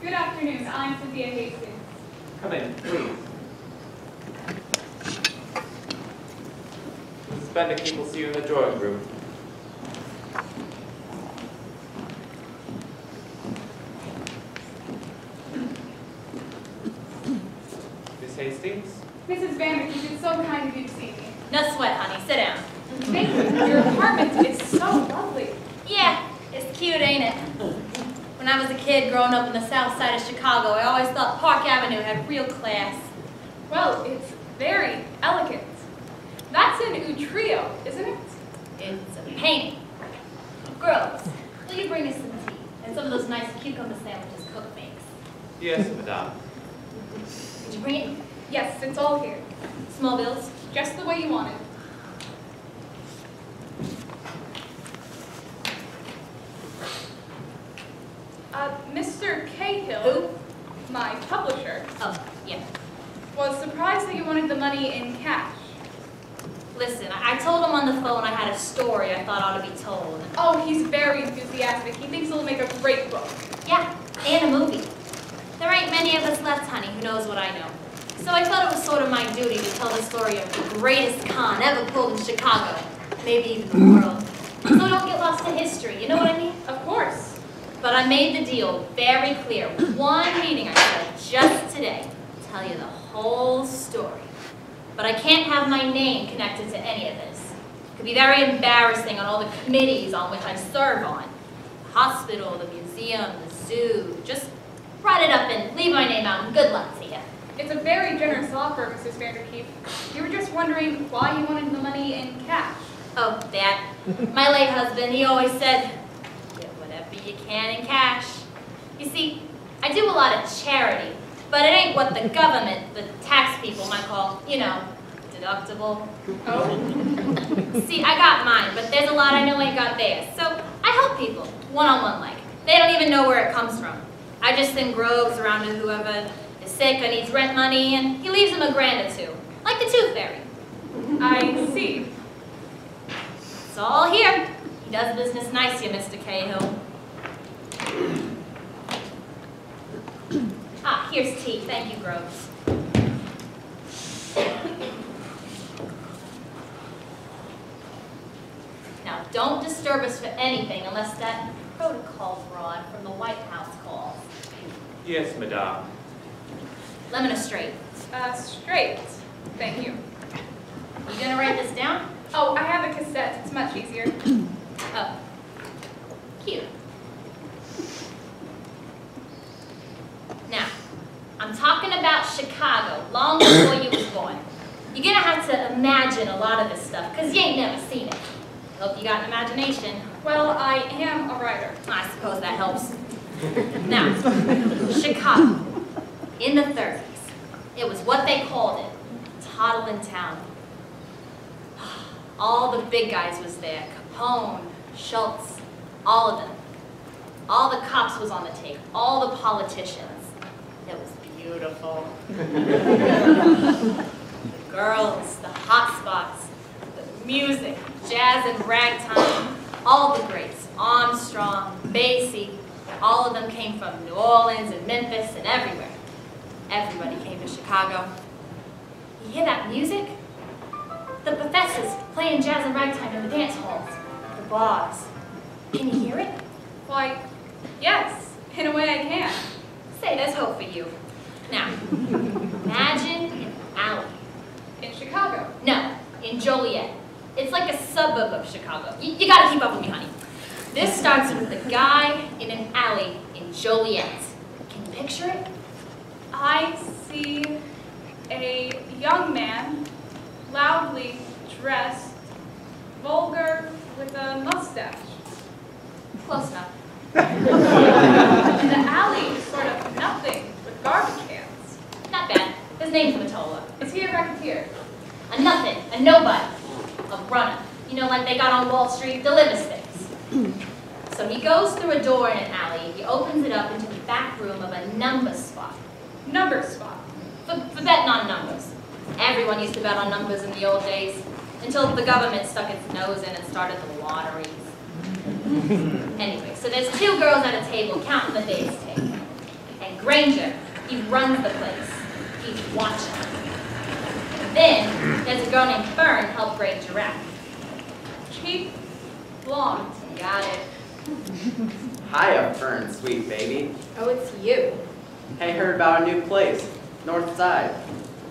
Good afternoon. I'm Cynthia Hastings. Come in, please. Mrs. Bendick will see you in the drawing room. Miss Hastings? Mrs. Vanderkeep, it's so kind of you to see me. No sweat, honey. Sit down. Thank you. Your apartment is so lovely. Yeah, it's cute, ain't it? When I was a kid growing up in the south side of Chicago, I always thought Park Avenue had real class. Well, it's very elegant. That's an Utrio, isn't it? It's a painting. Girls, will you bring us some tea and some of those nice cucumber sandwiches Cook makes? Yes, madame. Did you bring it? Yes, it's all here. Small bills? Just the way you want it. Mr. Cahill, Who? my publisher, Oh, yeah. was surprised that you wanted the money in cash. Listen, I told him on the phone I had a story I thought ought to be told. Oh, he's very enthusiastic. He thinks it'll make a great book. Yeah, and a movie. There ain't many of us left, honey, who knows what I know. So I thought it was sort of my duty to tell the story of the greatest con ever pulled in Chicago, maybe even the world. So don't get lost in history, you know what I mean? Of course. But I made the deal very clear. One meeting I said just today, tell you the whole story. But I can't have my name connected to any of this. It could be very embarrassing on all the committees on which I serve on. The hospital, the museum, the zoo. Just write it up and leave my name out and good luck to you. It's a very generous offer, Mrs. Vanderkeep. You were just wondering why you wanted the money in cash. Oh, that. My late husband, he always said, get whatever you can in cash. You see, I do a lot of charity, but it ain't what the government, the tax people might call, you know, deductible. Oh? See, I got mine, but there's a lot I know ain't got theirs. So I help people, one-on-one like. They don't even know where it comes from. I just send groves around to whoever is sick or needs rent money, and he leaves them $1 grand or two, like the Tooth Fairy. I see. It's all here. He does business nice here, Mr. Cahill. Ah, here's tea. Thank you, Groves. Now, don't disturb us for anything unless that protocol fraud from the White House calls. Yes, madame. Lemon or straight? Straight. Thank you. You gonna write this down? Oh, I have a cassette. It's much easier. Oh, cute. Now, I'm talking about Chicago, long before you was born. You're gonna have to imagine a lot of this stuff, because you ain't never seen it. Hope you got an imagination. Well, I am a writer. I suppose that helps. Now, Chicago, in the 30s, it was what they called it, toddling town. All the big guys was there, Capone, Schultz, all of them. All the cops was on the take, all the politicians. It was beautiful. The girls, the hot spots, the music, jazz and ragtime, all the greats, Armstrong, Basie, all of them came from New Orleans and Memphis and everywhere. Everybody came to Chicago. You hear that music? The professors playing jazz and ragtime in the dance halls, the bars. Can you hear it? Why, yes, in a way I can. Say, there's hope for you. Now, imagine an alley. In Chicago. No, in Joliet. It's like a suburb of Chicago. You gotta keep up with me, honey. This starts with a guy in an alley in Joliet. Can you picture it? I see a young man, loudly dressed, vulgar, with a mustache. Close enough. And the alley is sort of nothing with garbage cans. Not bad. His name's Matola. Is he a racketeer? A nothing, a nobody, a runner. You know, like they got on Wall Street, delivers things. So he goes through a door in an alley, he opens it up into the back room of a number spot. Number spot. For betting on numbers. Everyone used to bet on numbers in the old days, until the government stuck its nose in and started the lotteries. Anyway, so there's two girls at a table counting the day's take. And Granger. He runs the place. He's watching. Then, there's a girl named Fern help Granger out. Chief Blonde. Got it. Hiya, Fern, sweet baby. Oh, it's you. Hey, heard about a new place, North Side.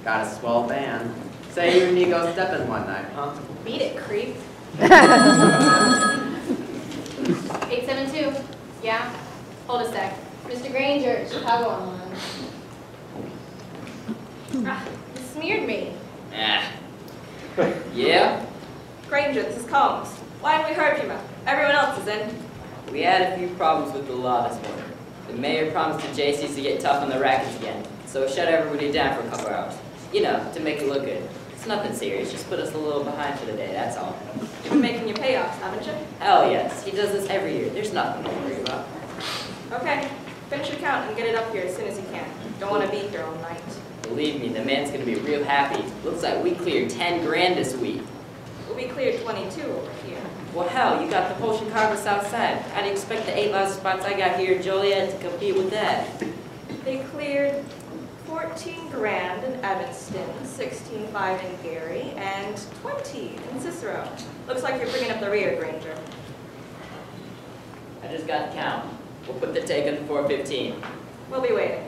Got a swell band. Say you and me go stepping one night, huh? Beat it, creep. 872. Yeah? Hold a sec. Mr. Granger, Chicago online. Ah, you smeared me. Yeah? Granger, this is Combs. Why haven't we heard from you? Everyone else is in. We had a few problems with the law this morning. The mayor promised the JCs to get tough on the rackets again, so shut everybody down for a couple hours. You know, to make it look good. It's nothing serious, just put us a little behind for the day, that's all. You've been making your payoffs, haven't you? Hell yes, he does this every year. There's nothing to worry about. Okay. Finish your count and get it up here as soon as you can. Don't want to be here all night. Believe me, the man's gonna be real happy. Looks like we cleared 10 grand this week. We cleared 22 over here. Well, hell, you got the potion carvers outside. I'd expect the 8 lousy spots I got here in Joliet to compete with that. They cleared 14 grand in Evanston, 16.5 in Gary, and 20 in Cicero. Looks like you're bringing up the rear, Granger. I just got the count. We'll put the take on the 415. We'll be waiting.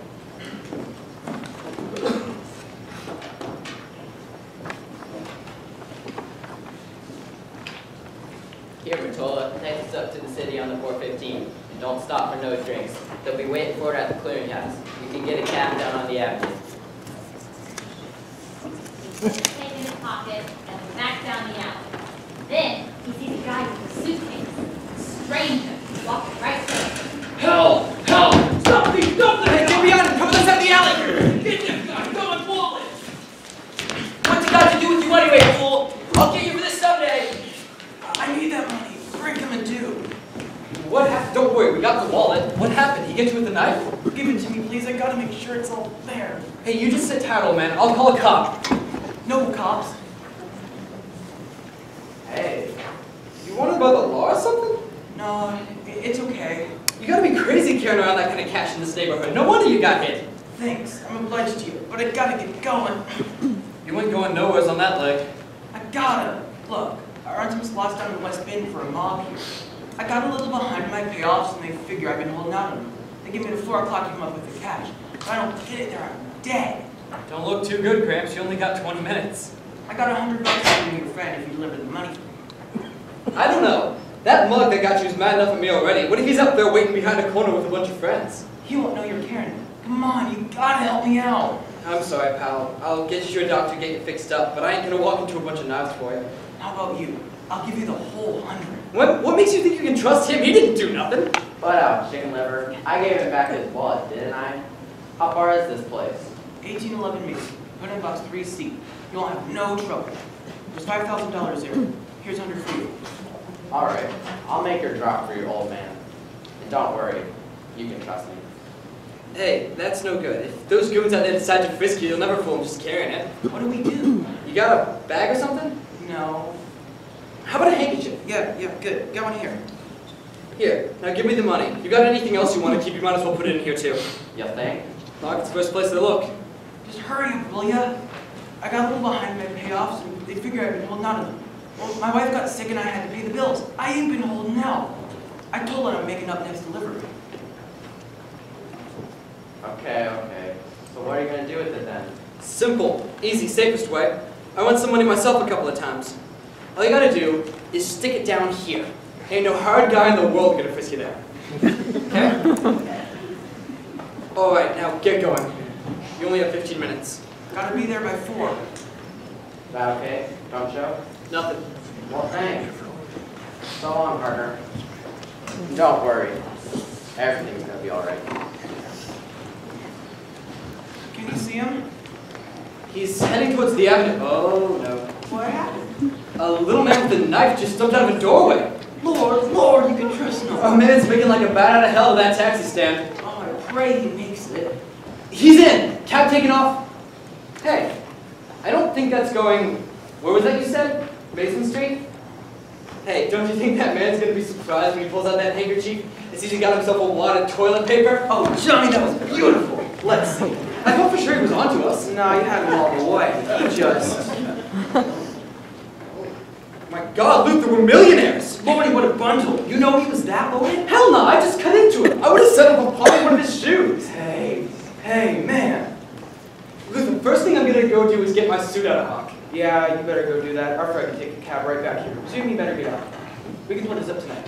Here, Matola, take us up to the city on the 415. And don't stop for no drinks. They'll be waiting for it at the clearinghouse. You can get a cab down on the avenue. He puts his hand in his pocket and back down the alley. Then, he sees a guy with a suitcase. A stranger walking right there. Help! Help! Stop these! Stop them! Hey, get behind him! Come let's have the alley! Get them guys! Go and wall it! What's it got to do with you anyway, fool? I'll get you for this someday! I need that money. Bring him in too. What happened? Don't worry, we got the wallet. What happened? He gets you with a knife? Give it to me, please. I gotta make sure it's all there. Hey, you just sit tight, old man. I'll call a cop. No cops. Hey, You wanted by the law or something? No, it's okay. You gotta be crazy carrying around that kind of cash in this neighborhood. No wonder you got hit. Thanks. I'm obliged to you, but I gotta get going. You ain't going nowheres on that leg. I gotta. Look, I ran some slots down in West Bend for a mob here. I got a little behind in my payoffs, and they figure I've been holding out on them. They give me the 4 o'clock to come up with the cash. If I don't get it there, I'm dead. Don't look too good, Gramps. You only got 20 minutes. I got $100 to your friend if you deliver the money. I don't know. That mug that got you is mad enough at me already. What if he's up there waiting behind a corner with a bunch of friends? He won't know you're carrying it. Come on, you gotta help me out. I'm sorry, pal. I'll get you to a doctor, get you fixed up, but I ain't gonna walk into a bunch of knives for you. How about you? I'll give you the whole 100. What makes you think you can trust him? He didn't do nothing. butt out, chicken liver. I gave him back his wallet, didn't I? How far is this place? 1811 Mason. Put in box 3C. You'll have no trouble. There's $5,000 there. Here's 100 for you. All right, I'll make her drop for your old man. And don't worry, you can trust me. Hey, that's no good. If those goons out there decide to frisk you, you'll never fool them just carrying it. What do we do? You got a bag or something? No. How about a handkerchief? Yeah, good. Got one here. Here, now give me the money. You got anything else you want to keep, you might as well put it in here too. You think? Look, it's the first place they look. Just hurry up, will ya? I got a little behind in my payoffs, and they figure I've been holding out on them. Well, my wife got sick and I had to pay the bills. I ain't been holding out. I told her I'm making up next delivery. Okay. So what are you going to do with it then? Simple, easy, safest way. I won some money myself a couple of times. All you gotta do is stick it down here. Ain't no hard guy in the world gonna frisk you there. Okay? Alright, now get going. You only have 15 minutes. Gotta be there by 4. Is that okay? Don't show? Nothing. Well, thanks. So long, partner. Don't worry. Everything's going to be all right. Can you see him? He's heading towards the avenue. Oh, no. What happened? A little man with a knife just jumped out of a doorway. Lord, you can trust no A one. man's making like a bat out of hell at that taxi stand. Oh, I pray he makes it. He's in! Cab taking off. Hey, I don't think that's going... Where was that you said? Mason Street? Hey, don't you think that man's gonna be surprised when he pulls out that handkerchief and sees he got himself a wad of toilet paper? Oh, Johnny, that was beautiful. Let's see. I thought for sure he was onto us. No, you had him all the way. He just... My God, Luther, we're millionaires. Lordy, what a bundle. You know he was that loaded? Hell no, I just cut into him. I would have set up a palm one of his shoes. Hey, man. Luther, first thing I'm gonna go do is get my suit out of hock. Yeah, you better go do that. Our friend can take a cab right back here. So you better get out. We can put this up tonight.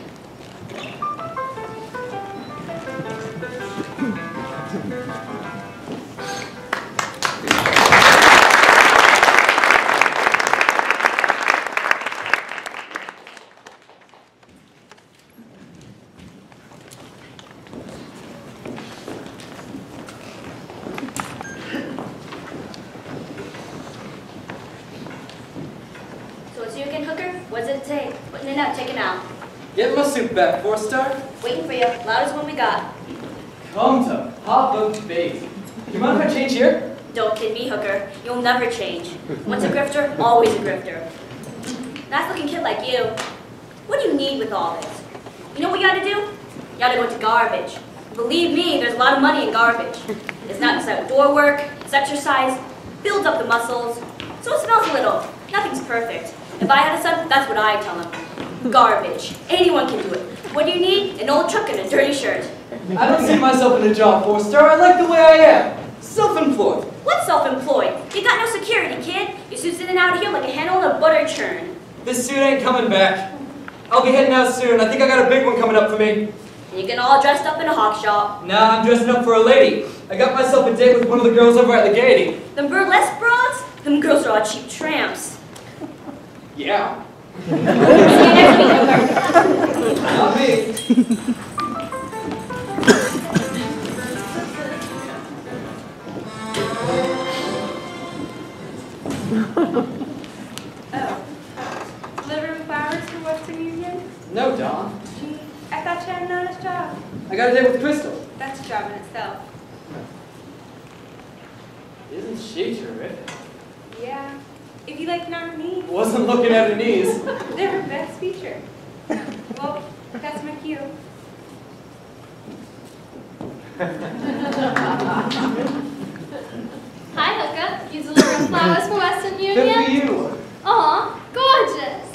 So it's you again, Hooker? What does it take? Putting it out, checking out. Get my suit back, 4-star. Waiting for you. Loudest one we got. Come to Papa Bait. You mind if I change here? Don't kid me, Hooker. You'll never change. Once a grifter, always a grifter. Nice looking kid like you. What do you need with all this? You know what you gotta do? You gotta go into garbage. Believe me, there's a lot of money in garbage. It's not just outdoor work, it's exercise, builds up the muscles, so it smells a little. Nothing's perfect. If I had a son, that's what I'd tell him. Garbage. Anyone can do it. What do you need? An old truck and a dirty shirt. I don't see myself in a job, 4-star. I like the way I am. Self-employed. What's self-employed? You got no security, kid. Your suit's in and out of here like a hen on a butter churn. This suit ain't coming back. I'll be heading out soon. I think I got a big one coming up for me. And you get all dressed up in a hawk shop. Nah, I'm dressing up for a lady. I got myself a date with one of the girls over at the Gaiety. Them burlesque broads? Them girls are all cheap tramps. Yeah. See you next week, Hooker. Not me. Delivering flowers for Western Union? No, Don. Gee, I thought you had an honest job. I got a date with Crystal. That's a job in itself. Isn't she terrific? Yeah. If you like nominees, Wasn't looking at her knees. they're her best feature. Well, that's my cue. Hi, Hooker. You delivering flowers for Western Good Union? for you. Aw, gorgeous.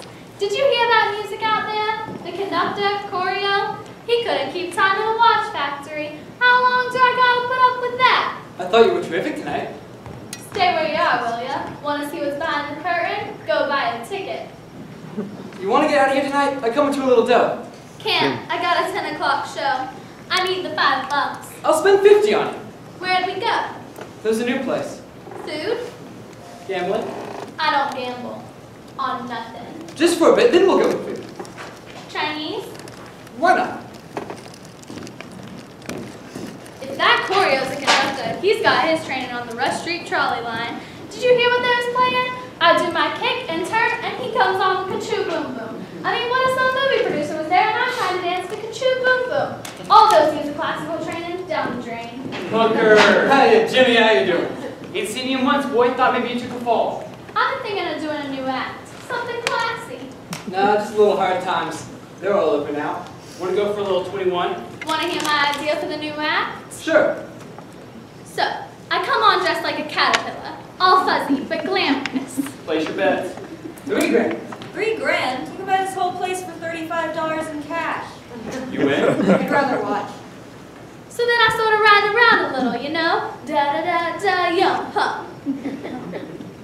Did you hear that music out there? The conductor, choreo? He couldn't keep time in a watch factory. How long do I gotta put up with that? I thought you were terrific tonight. Stay where you are, will ya? Want to see what's behind the curtain? Go buy a ticket. You want to get out of here tonight? I come into a little dough. Can't. I got a 10 o'clock show. I need the $5. I'll spend 50 on it. Where'd we go? There's a new place. Food? Gambling? I don't gamble. On nothing. Just for a bit, then we'll go with food. Chinese? Why not? If that choreo's a conductor, he's got his training on the Rush Street trolley line. Did you hear what they was playing? I do my kick and turn, and he comes on the ka-choo boom boom. I mean, what if some movie producer was there and I'm trying to dance the ka-choo boom boom? All those years of classical training down the drain. Hooker! Hey, Jimmy, how you doing? Ain't seen you in months, boy. Thought maybe you took a fall. I've been thinking of doing a new act. Something classy. Nah, just a little hard times. They're all over now. Want to go for a little 21? Want to hear my idea for the new act? Sure. So, I come on dressed like a caterpillar. All fuzzy, but glamorous. Place your bets. $3 grand. $3 grand? You can buy this whole place for $35 in cash. You win? I'd rather watch. So then I sort of ride around a little, you know? Da-da-da-da-yum, huh.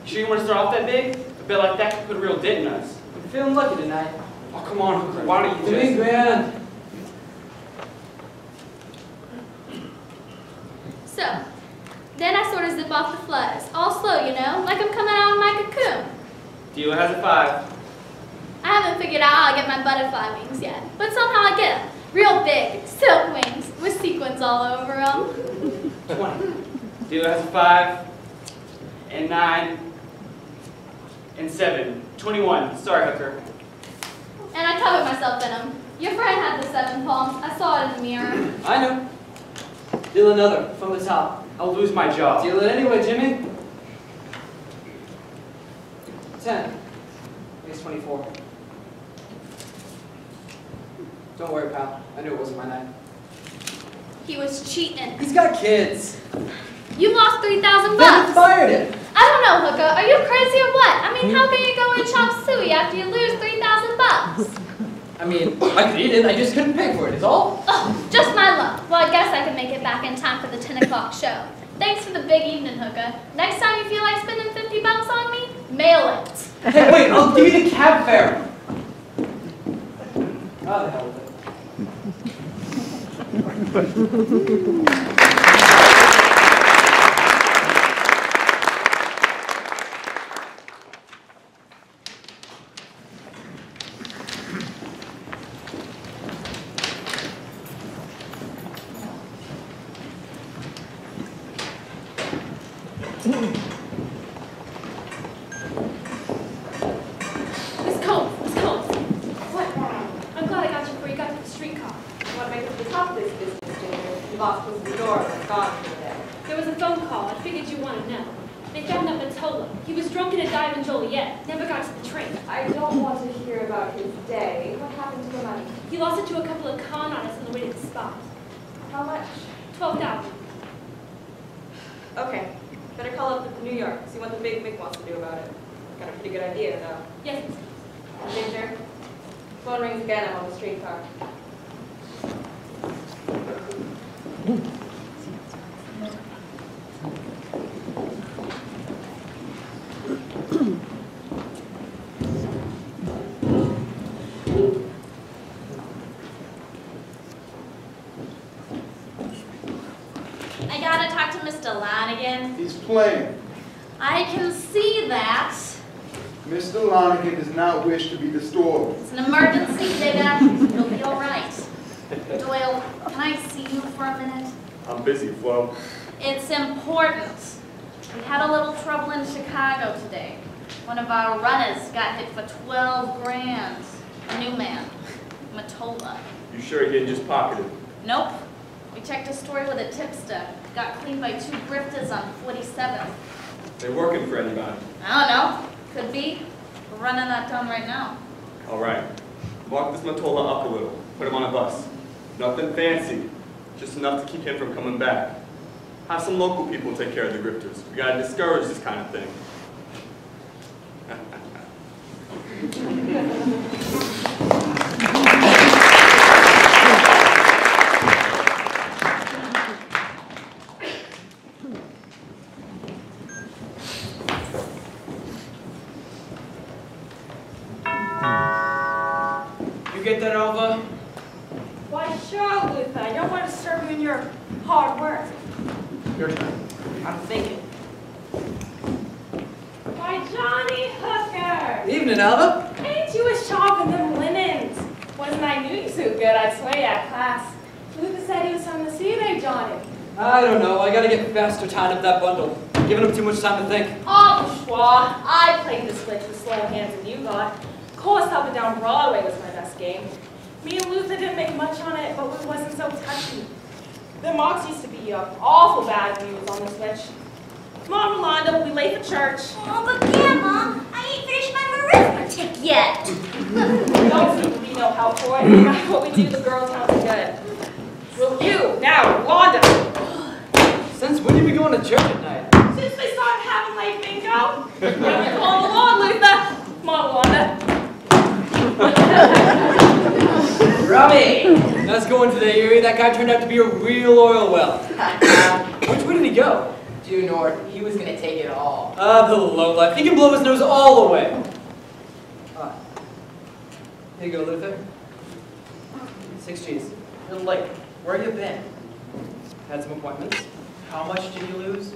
Sure you want to start off that big? A bet like that could put a real dent in us. I'm feeling lucky tonight. Oh, come on, Hooker. Why don't you $3 just... grand. So, then I sort of zip off the flutters, all slow, you know, like I'm coming out of my cocoon. Dealer has a 5. I haven't figured out how I get my butterfly wings yet, but somehow I get them. Real big, silk wings, with sequins all over them. 20. Dealer has a 5. And 9. And 7. 21. Sorry, Hooker. And I covered myself in them. Your friend had the 7 palms. I saw it in the mirror. I know. Deal another, from the top. I'll lose my job. Deal it anyway, Jimmy. 10. I guess 24. Don't worry, pal. I knew it wasn't my night. He was cheating. He's got kids. You lost 3,000 Then bucks. fired it. I don't know, hooker. Are you crazy or what? I mean, how can you go and chop suey after you lose 3,000 bucks? I mean, I could eat it, I just couldn't pay for it, is all. Oh, just my luck. Well, I guess I can make it back in time for the 10 o'clock show. Thanks for the big evening, hooker. Next time you feel like spending 50 bucks on me, mail it. Hey, wait, I'll give you the cab fare. Oh, the hell with it. Miss Combs. What? I'm glad I got you before you got to the streetcar. You want to make it to the top of this business, Ginger? You lost was the door and gone for the day. There was a phone call. I figured you want to know. They found up Matola. He was drunk in a dive in Joliet. Never got to the train. I don't want to hear about his day. What happened to the money? He lost it to a couple of con artists on the way to the spot. How much? 12,000. Okay. Better call up the New York, see what the big Mick wants to do about it. Got a pretty good idea, though. Yes, Miss. Ginger, phone rings again. I'm on the streetcar. I gotta talk to Mr. Lonnegan. He's playing. I can see that. Mr. Lonnegan does not wish to be disturbed. It's an emergency, Digger. You'll be all right. Doyle, can I see you for a minute? I'm busy, Flo. It's important. We had a little trouble in Chicago today. One of our runners got hit for 12 grand. A new man, Matola. You sure he didn't just pocket it? Nope. We checked his story with a tipster. Got cleaned by 2 grifters on 47th. They're working for anybody. I don't know. Could be. We're running that down right now. All right. Walk this Matola up a little. Put him on a bus. Nothing fancy. Just enough to keep him from coming back. Have some local people take care of the grifters. We gotta discourage this kind of thing. You get that, Alva? Why, sure, Luther. I don't want to disturb you in your hard work. Your turn. I'm thinking. Why, Johnny Hooker! Evening, Alva. Ain't you as sharp in them linens? Wasn't I knew you so good, I'd swear you had class. Luther said he was something to see there, Johnny. I don't know, I gotta get faster tying up that bundle. Giving him too much time to think. Oh, schwa. I played the switch with slow hands and you got. Of course, up and down Broadway was my best game. Me and Luther didn't make much on it, but we wasn't so touchy. The marks used to be awful bad when he was on the switch. Come on, Rolanda, we'll be late for church. Oh, but Grandma, I ain't finished my arithmetic yet. Don't seem to be no help for it. That's what we do, the girls sound good. Well, you, now, Rolanda. Since when did we go to church at night? Since they started having late bingo. Now you call along, Luther. Come on, Rolanda. Robbie! Nice going today, Erie. That guy turned out to be a real oil well. Which way did he go? Due north. He was gonna take it all. Ah, the lowlife. He can blow his nose all the way. Here you go, Luther. 6 G's. You're late. Where you been? Had some appointments. How much did you lose?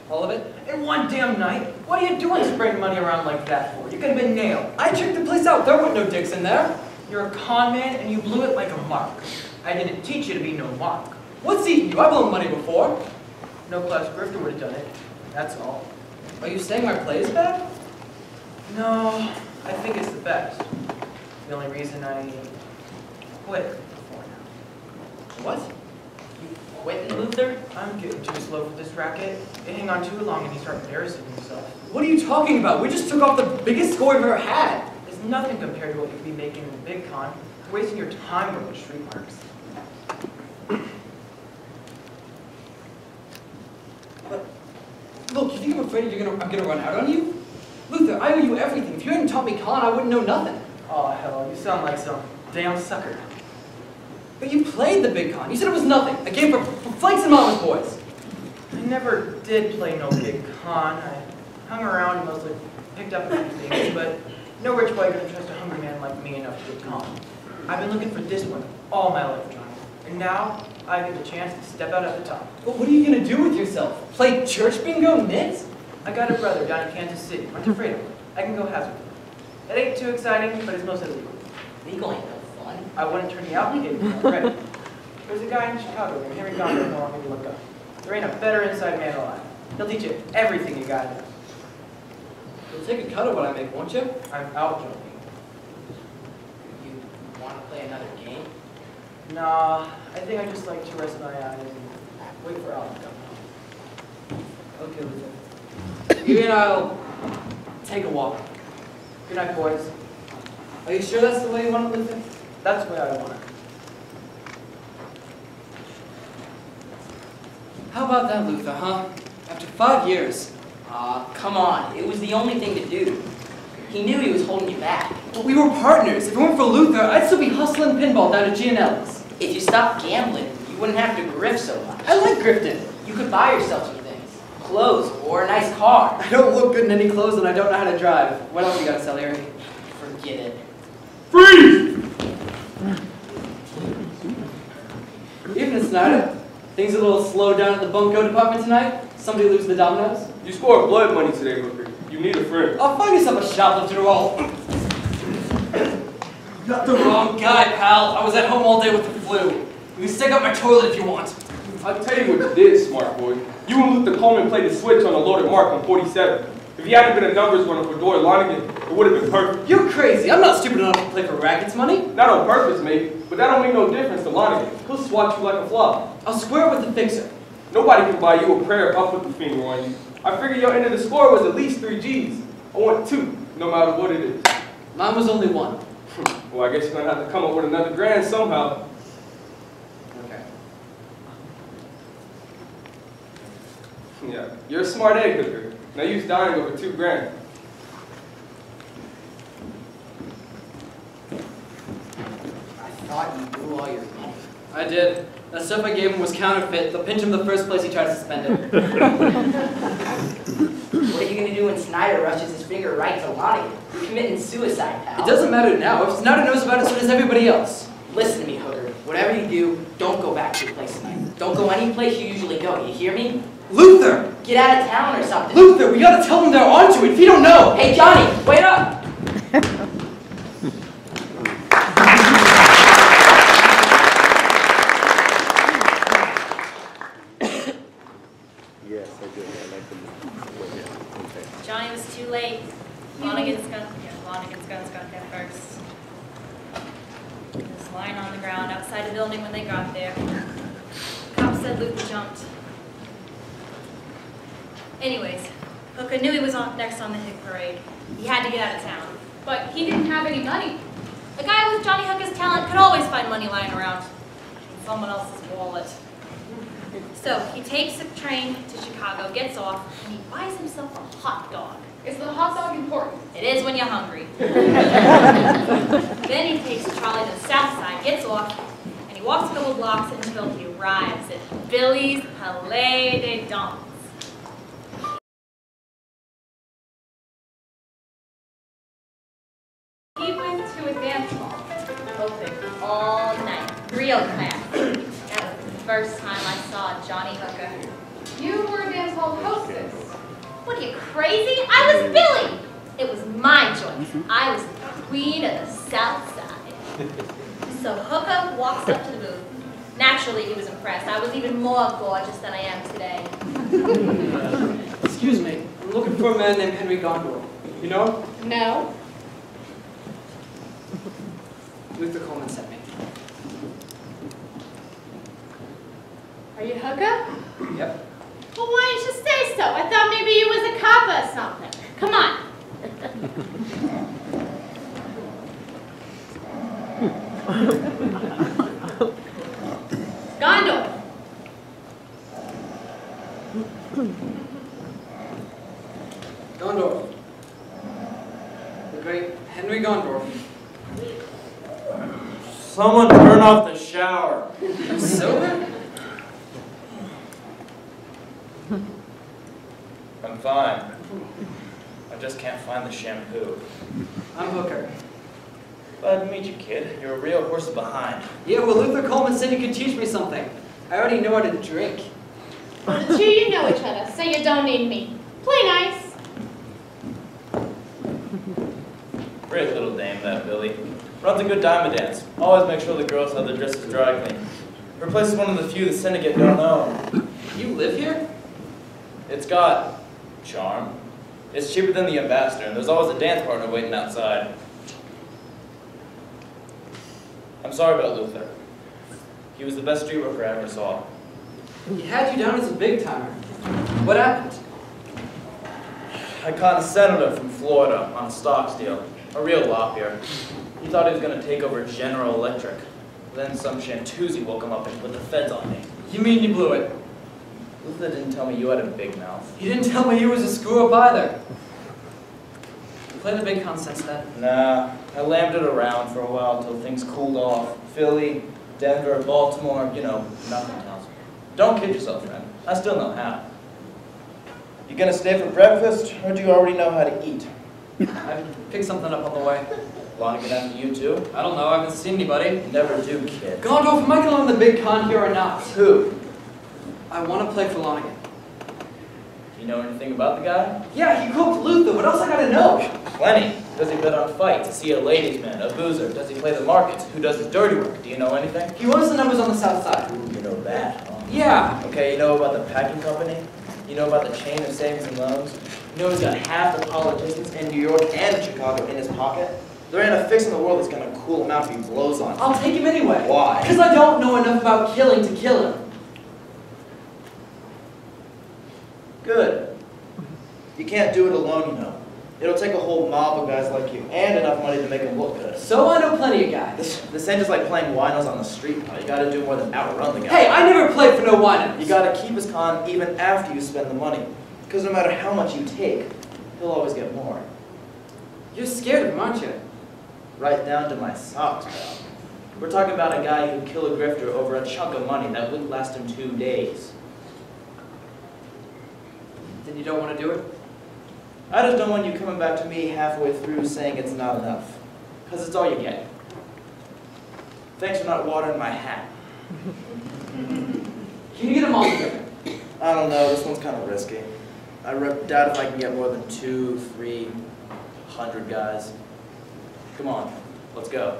All of it? In one damn night? What are you doing spraying money around like that for? You could have been nailed. I checked the place out. There weren't no dicks in there. You're a con man and you blew it like a mark. I didn't teach you to be no mark. What's eating you? I've blown money before. No class grifter would have done it. That's all. Are you saying my play is bad? No, I think it's the best. The only reason I quit before now. What? You quit, Luther? I'm getting too slow for this racket. You hang on too long and you start embarrassing yourself. What are you talking about? We just took off the biggest score we've ever had. It's nothing compared to what you could be making in the big con. You're wasting your time going to street marks. Look, you think I'm afraid I'm gonna run out on you? Luther, I owe you everything. If you hadn't taught me con, I wouldn't know nothing. Oh, hell, you sound like some damn sucker. But you played the big con. You said it was nothing. A game for flakes and mama's boys. I never did play no big con. I hung around and mostly picked up a few things, but no rich boy gonna trust a hungry man like me enough to get con. I've been looking for this one all my life, Johnny. And now I get the chance to step out at the top. But what are you gonna do with yourself? Play church bingo nits? I got a brother down in Kansas City. Aren't you afraid of it? I can go hazard him. It ain't too exciting, but it's mostly legal. Legal ain't no fun. I wouldn't turn you out if you didn't ready. There's a guy in Chicago named Henry Gondorf who I want me to look up. There ain't a better inside man alive. He'll teach you everything you gotta know. You'll take a cut of what I make, won't you? I'm out joking. You want to play another game? Nah, I think I just like to rest my eyes and wait for Al to come home. Okay, Luther. You and I'll take a walk. Good night, boys. Are you sure that's the way you want it, Luther? That's the way I want it. How about that, Luther, huh? After 5 years. Aw, come on. It was the only thing to do. He knew he was holding you back. But we were partners. If it weren't for Luther, I'd still be hustling pinball down at Gianelli's. If you stopped gambling, you wouldn't have to grift so much. I like grifting. You could buy yourself some things. Clothes or a nice car. I don't look good in any clothes and I don't know how to drive. What else you gotta sell here? Forget it. Freeze! Evening, Snyder. Things a little slow down at the bunko department tonight? Somebody lose the dominoes? You scored blood money today, Hooker. You need a friend. I'll find yourself a shoplifter all. You got the wrong guy, pal. I was at home all day with the flu. You can stick up my toilet if you want. I'll tell you what you did, smart boy. You and Luther Coleman played the switch on a loaded mark on 47. If you hadn't been a numbers runner for Doyle Lonnegan, it would have been perfect. You're crazy. I'm not stupid enough to play for rackets money. Not on purpose, maybe, but that don't make no difference to Lonnegan. He'll swat you like a fly. I'll square it with the fixer. Nobody can buy you a prayer if I put the finger on you. I figure your end of the score was at least 3 G's. I want 2, no matter what it is. Mine was only 1. Well, I guess you're gonna have to come up with another grand somehow. Okay. Yeah, you're a smart egg, Hooker. Now you's dying over 2 grand. I thought you blew all your money. I did. That stuff I gave him was counterfeit. They'll pinch him the first place he tried to spend it. What are you going to do when Snyder rushes his finger right to Lonnegan? You're committing suicide, pal. It doesn't matter now. If Snyder knows about it, so does everybody else. Listen to me, Hooker. Whatever you do, don't go back to your place tonight. Don't go any place you usually go. You hear me? Luther! Get out of town or something. Luther, we gotta tell them they're onto it if you don't know! Hey, Johnny, wait up! Yes, I do. I like them. Okay. Johnny was too late. Lonnegan's guns got there first. He was lying on the ground outside the building when they got there. Cops said Luther jumped. Anyways, Hooker knew he was next on the hit parade. He had to get out of town. But he didn't have any money. A guy with Johnny Hooker's talent could always find money lying around in someone else's wallet. So he takes a train to Chicago, gets off, and he buys himself a hot dog. Is the hot dog important? It is when you're hungry. Then he takes a trolley to the south side, gets off, and he walks a couple blocks until he arrives at Billy's Palais de Danse. He went to a dance hall, open all night, real class. That was the first time I saw Johnny Hooker. You were a dance hall hostess. What are you, crazy? I was Billy! It was my joint. I was the queen of the South Side. So Hooker walks up to the booth. Naturally, he was impressed. I was even more gorgeous than I am today. Excuse me. I'm looking for a man named Henry Gondorf. You know? No. Luther Coleman sent me. Are you Hooker? Yep. Well, why didn't you say so? I thought maybe you was a cop or something. Come on. Gondorf. Gondorf. The great Henry Gondorf. Someone turn off the shower. Sober? I'm fine. I just can't find the shampoo. I'm Hooker. Glad to meet you, kid. You're a real horse behind. Yeah, well, Luther Coleman said you could teach me something. I already know how to drink. Well, the two of you know each other, so you don't need me. Play nice. Great little dame, that Billy. Runs a good diamond dance. Always make sure the girls have their dresses dry clean. Her place is one of the few the syndicate don't own. You live here? It's got charm. It's cheaper than the ambassador, and there's always a dance partner waiting outside. I'm sorry about Luther. He was the best street worker I ever saw. He had you down as a big timer. What happened? I caught a senator from Florida on a stocks deal. A real lop-ear. He thought he was going to take over General Electric. Then some Shantoozy woke him up and put the feds on me. You mean you blew it? Luther didn't tell me you had a big mouth. You didn't tell me you was a screw-up either. You played the big con since then? Nah, I lammed it around for a while until things cooled off. Philly, Denver, Baltimore, you know, nothing else. Don't kid yourself, friend. I still know how. You gonna stay for breakfast, or do you already know how to eat? I picked something up on the way. Lonnegan after you too? I don't know, I haven't seen anybody. Never do, kid. Gondorf, am I going on the big con here or not? Who? I want to play for Lonnegan. Do you know anything about the guy? Yeah, he cooked Luther. What else I gotta know? Plenty. Does he bet on fights? Is he a ladies' man, a boozer? Does he play the markets? Who does his dirty work? Do you know anything? He runs the numbers on the south side. Ooh, you know that, huh? Yeah. Okay, you know about the packing company? You know about the chain of savings and loans? You know he's got half the politicians in New York and Chicago in his pocket? There ain't a fix in the world that's gonna cool him out if he blows on it. I'll take him anyway. Why? Because I don't know enough about killing to kill him. Good. You can't do it alone, you know. It'll take a whole mob of guys like you and enough money to make him look good. So I know plenty of guys. This ain't just like playing winos on the street, pal. You gotta do more than outrun the guy. Hey, I never played for no winos. You gotta keep his con even after you spend the money. Because no matter how much you take, he'll always get more. You're scared of him, aren't you? Right down to my socks, pal. We're talking about a guy who'd kill a grifter over a chunk of money that wouldn't last him 2 days. Then you don't want to do it? I just don't want you coming back to me halfway through saying it's not enough. Because it's all you get. Thanks for not watering my hat. Can you get them all together? I don't know, this one's kind of risky. I doubt if I can get more than 200-300 guys. Come on, let's go.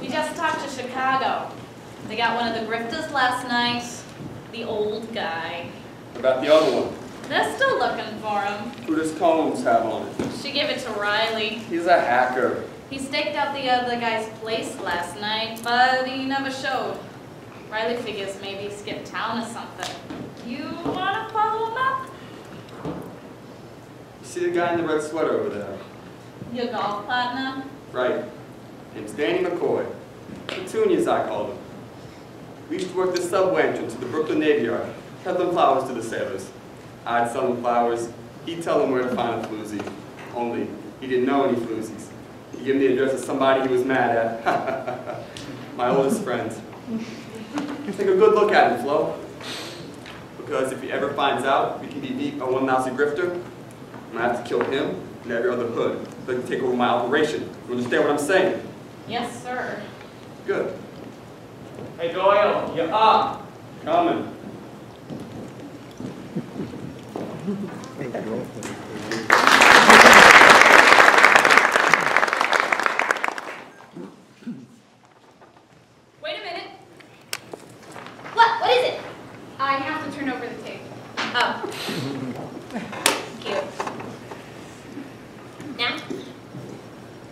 We just talked to Chicago. They got one of the grifters last night, the old guy. What about the other one? They're still looking for him. Who does Collins have on it? She gave it to Riley. He's a hacker. He staked out the other guy's place last night, but he never showed. Riley figures maybe he skipped town or something. You wanna follow him up? You see the guy in the red sweater over there? Your golf partner? Right. Name's Danny McCoy. Petunias, I call him. We used to work the subway entrance to the Brooklyn Navy Yard, peddling flowers to the sailors. I'd sell them flowers, he'd tell them where to find a floozy. Only, he didn't know any floozies. He gave me the address of somebody he was mad at. My oldest friend. Take a good look at him, Flo. Because if he ever finds out we can be beat by one lousy grifter, I'm gonna have to kill him and every other hood so they can take over my operation. You understand what I'm saying? Yes, sir. Good. Hey, Doyle, you up? Coming. Wait a minute. What is it? I have to turn over the tape. Oh. Cute. Now,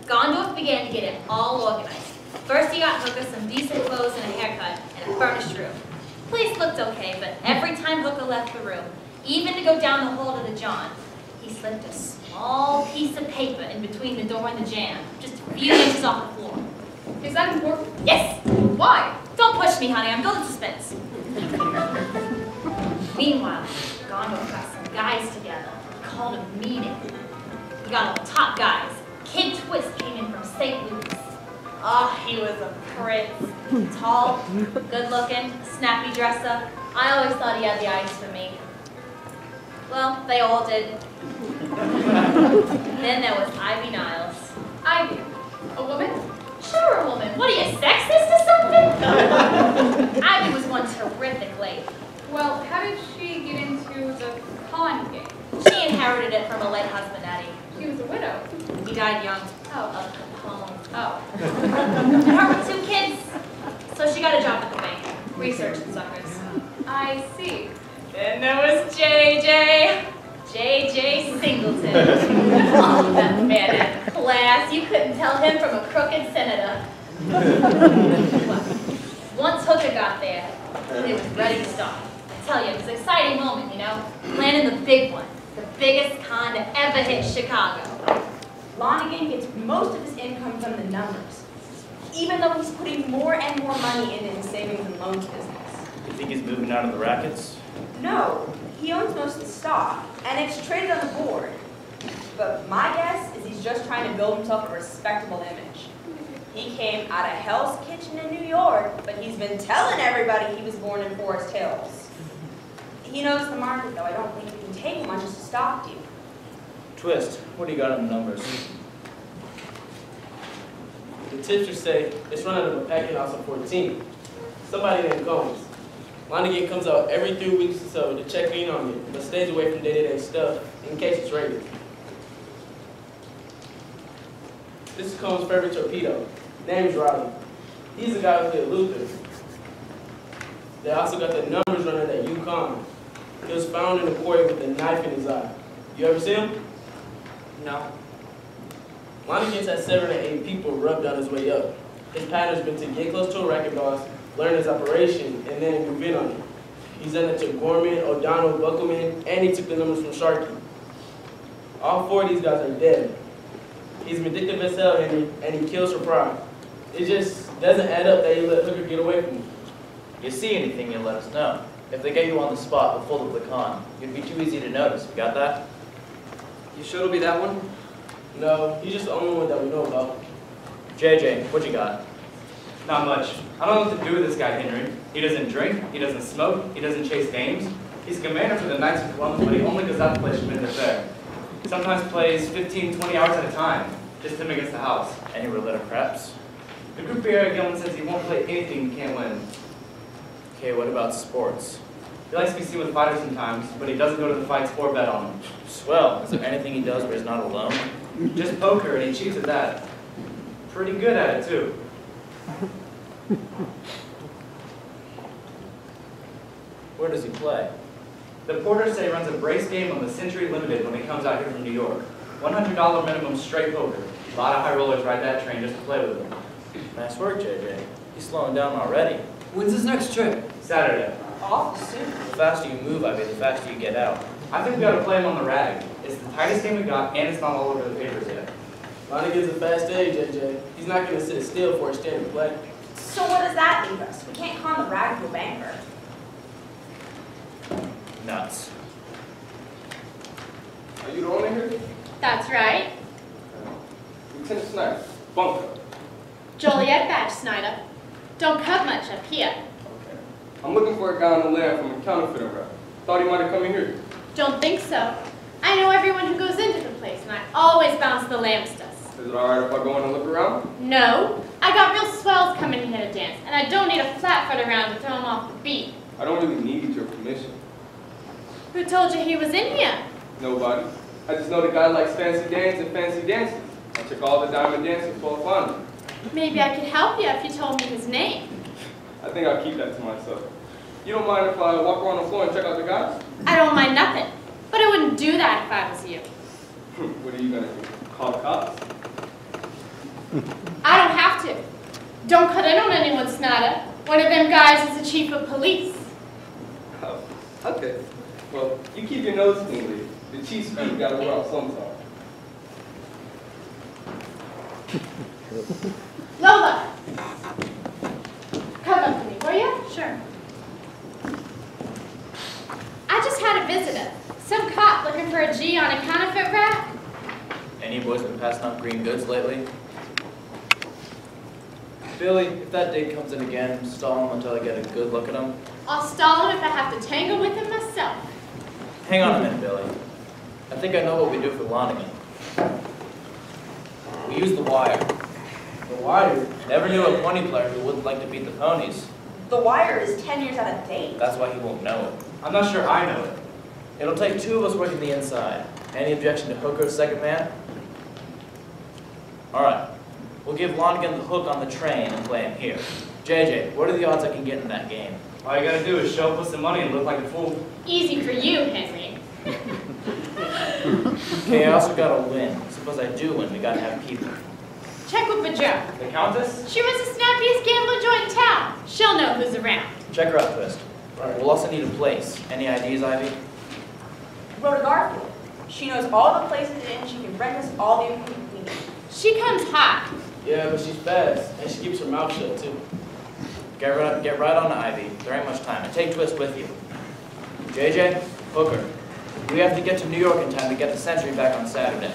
Gondorf began to get it all organized. First he got Hooker some decent clothes and a haircut and a furnished room. The place looked okay, but every time Hooker left the room, Even to go down the hall to the John, he slipped a small piece of paper in between the door and the jamb, just a few inches off the floor. Is that important? Yes! Why? Don't push me, honey. I'm building suspense. Meanwhile, Gondorf got some guys together. He called a meeting. He got all the top guys. Kid Twist came in from St. Louis. Oh, he was a prince. Tall, good-looking, snappy dresser. I always thought he had the eyes for me. Well, they all did. Then there was Ivy Niles. Ivy. A woman? Sure, a woman. What are you, sexist or something? Ivy was one terrific lady. Well, how did she get into the con game? She inherited it from a late husband, Eddie. She was a widow. He died young. Oh. Of Capone. Oh. And her with 2 kids. So she got a job at the bank, researching suckers. I see. Then there was JJ. JJ Singleton. Oh, that man had class. You couldn't tell him from a crooked senator. Well, once Hooker got there, it was ready to start. I tell you, it was an exciting moment, you know? Planning the big one. The biggest con to ever hit Chicago. Lonnegan gets most of his income from the numbers, even though he's putting more and more money into his savings and loans business. You think he's moving out of the rackets? No, he owns most of the stock, and it's traded on the board. But my guess is he's just trying to build himself a respectable image. He came out of Hell's Kitchen in New York, but he's been telling everybody he was born in Forest Hills. He knows the market, though. I don't think it can take much to stop you. Twist, what do you got on the numbers? The tipsters say it's run out of a packing house on 14. Somebody named Gould. Lonnegan comes out every 3 weeks or so to check in on you, but stays away from day-to-day stuff in case it's raided. This is Combs' favorite torpedo. Name's Riley. He's the guy who hit Luther. They also got the numbers runner at UConn. He was found in a quarry with a knife in his eye. You ever see him? No. Lonnegan's had 7 or 8 people rubbed on his way up. His pattern's been to get close to a racket boss, learn his operation, and then move in on it. He's done it to Gorman, O'Donnell, Buckleman, and he took the numbers from Sharkey. All 4 of these guys are dead. He's vindictive as hell, Henry, and he kills for pride. It just doesn't add up that he let Hooker get away from him. If you see anything, you let us know. If they get you on the spot with full of the con, you'd be too easy to notice. You got that? You sure it'll be that one? No, he's just the only one that we know about. JJ, what you got? Not much. I don't know what to do with this guy, Henry. He doesn't drink, he doesn't smoke, he doesn't chase dames. He's commander for the Knights of Columbus, but he only goes out to play Schmidt Fair. He sometimes plays 15, 20 hours at a time, just him against the house. Any roulette or craps? The group here, Gilman says he won't play anything he can't win. Okay, what about sports? He likes to be seen with fighters sometimes, but he doesn't go to the fights or bet on them. Swell. Is there anything he does where he's not alone? Just poker, and he cheats at that. Pretty good at it, too. Where does he play? The porters say he runs a brace game on the Century Limited when he comes out here from New York. $100 minimum straight poker. A lot of high rollers ride that train just to play with him. Nice work, JJ. He's slowing down already. When's his next trip? Saturday. Awful soon. The faster you move, Ivy, the faster you get out. I think we ought to play him on the rag. It's the tightest game we got, and it's not all over the papers yet. Lonnegan's a fast egg, JJ. He's not going to sit still for a standard play. So what does that leave us? We can't con the rag to a banker. Nuts. Are you the owner here? That's right. Lieutenant Snyder, bunker. Joliet badge, Snyder. Don't cut much up here. Okay. I'm looking for a guy on the land from a counterfeiting rep. Thought he might have come in here. Don't think so. I know everyone who goes into the place, and I always bounce the lambstus. Is it alright if I go in and look around? No, I got real swells coming in here to dance, and I don't need a flat-foot around to throw them off the beat. I don't really need your permission. Who told you he was in here? Nobody. I just know the guy likes fancy games and fancy dances. I took all the diamond dancing for fun. Maybe I could help you if you told me his name. I think I'll keep that to myself. You don't mind if I walk around the floor and check out the guys? I don't mind nothing, but I wouldn't do that if I was you. What are you gonna do? Call the cops? I don't have to. Don't cut in on anyone, Snyder. One of them guys is the chief of police. Oh, okay. Well, you keep your nose clean, Lee. The chief's feet gotta wear off sometime. Lola! Come up to me, will you? Sure. I just had a visitor. Some cop looking for a G on a counterfeit rack. Any boys been passing out green goods lately? Billy, if that dig comes in again, stall him until I get a good look at him. I'll stall him if I have to tangle with him myself. Hang on a minute, Billy. I think I know what we do for Lonnegan. We use the wire. The wire? Never knew a pony player who wouldn't like to beat the ponies. The wire is 10 years out of date. That's why he won't know it. I'm not sure I know it. It'll take two of us working the inside. Any objection to Hooker as second man? All right. We'll give Lonnegan the hook on the train and play him here. JJ, what are the odds I can get in that game? All you gotta do is show up with some money and look like a fool. Easy for you, Henry. Okay, I also gotta win. Suppose I do win, we gotta have people. Check with Major. The Countess? She was the snappiest gambler joint in town. She'll know who's around. Check her out, Twist. We'll also need a place. Any ideas, Ivy? Rhoda Garfield. She knows all the places and she can rent us all the equipment we need. She comes hot. Yeah, but she's fast, and she keeps her mouth shut, too. Get right on to Ivy. There ain't much time. And take Twist with you. JJ, Hooker. We have to get to New York in time to get the Century back on Saturday.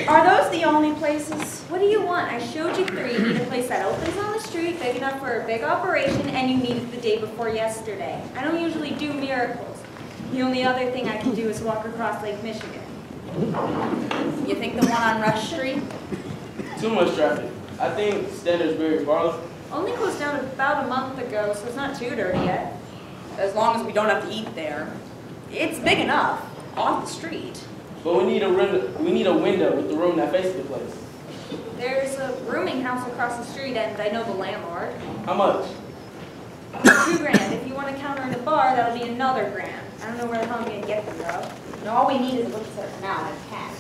Are those the only places? What do you want? I showed you 3. You need a place that opens on the street, big enough for a big operation, and you need it the day before yesterday. I don't usually do miracles. The only other thing I can do is walk across Lake Michigan. You think the one on Rush Street? Too much traffic. I think Standardsbury Parlor. Only closed down about a month ago, so it's not too dirty yet. As long as we don't have to eat there. It's big enough, off the street. But we need a window with the room that faces the place. There's a rooming house across the street, and I know the landlord. How much? $2,000. If you want to counter in a bar, that'll be another $1,000. I don't know where the hell I'm gonna get them though. No, all we need is a liquor for now and a cat.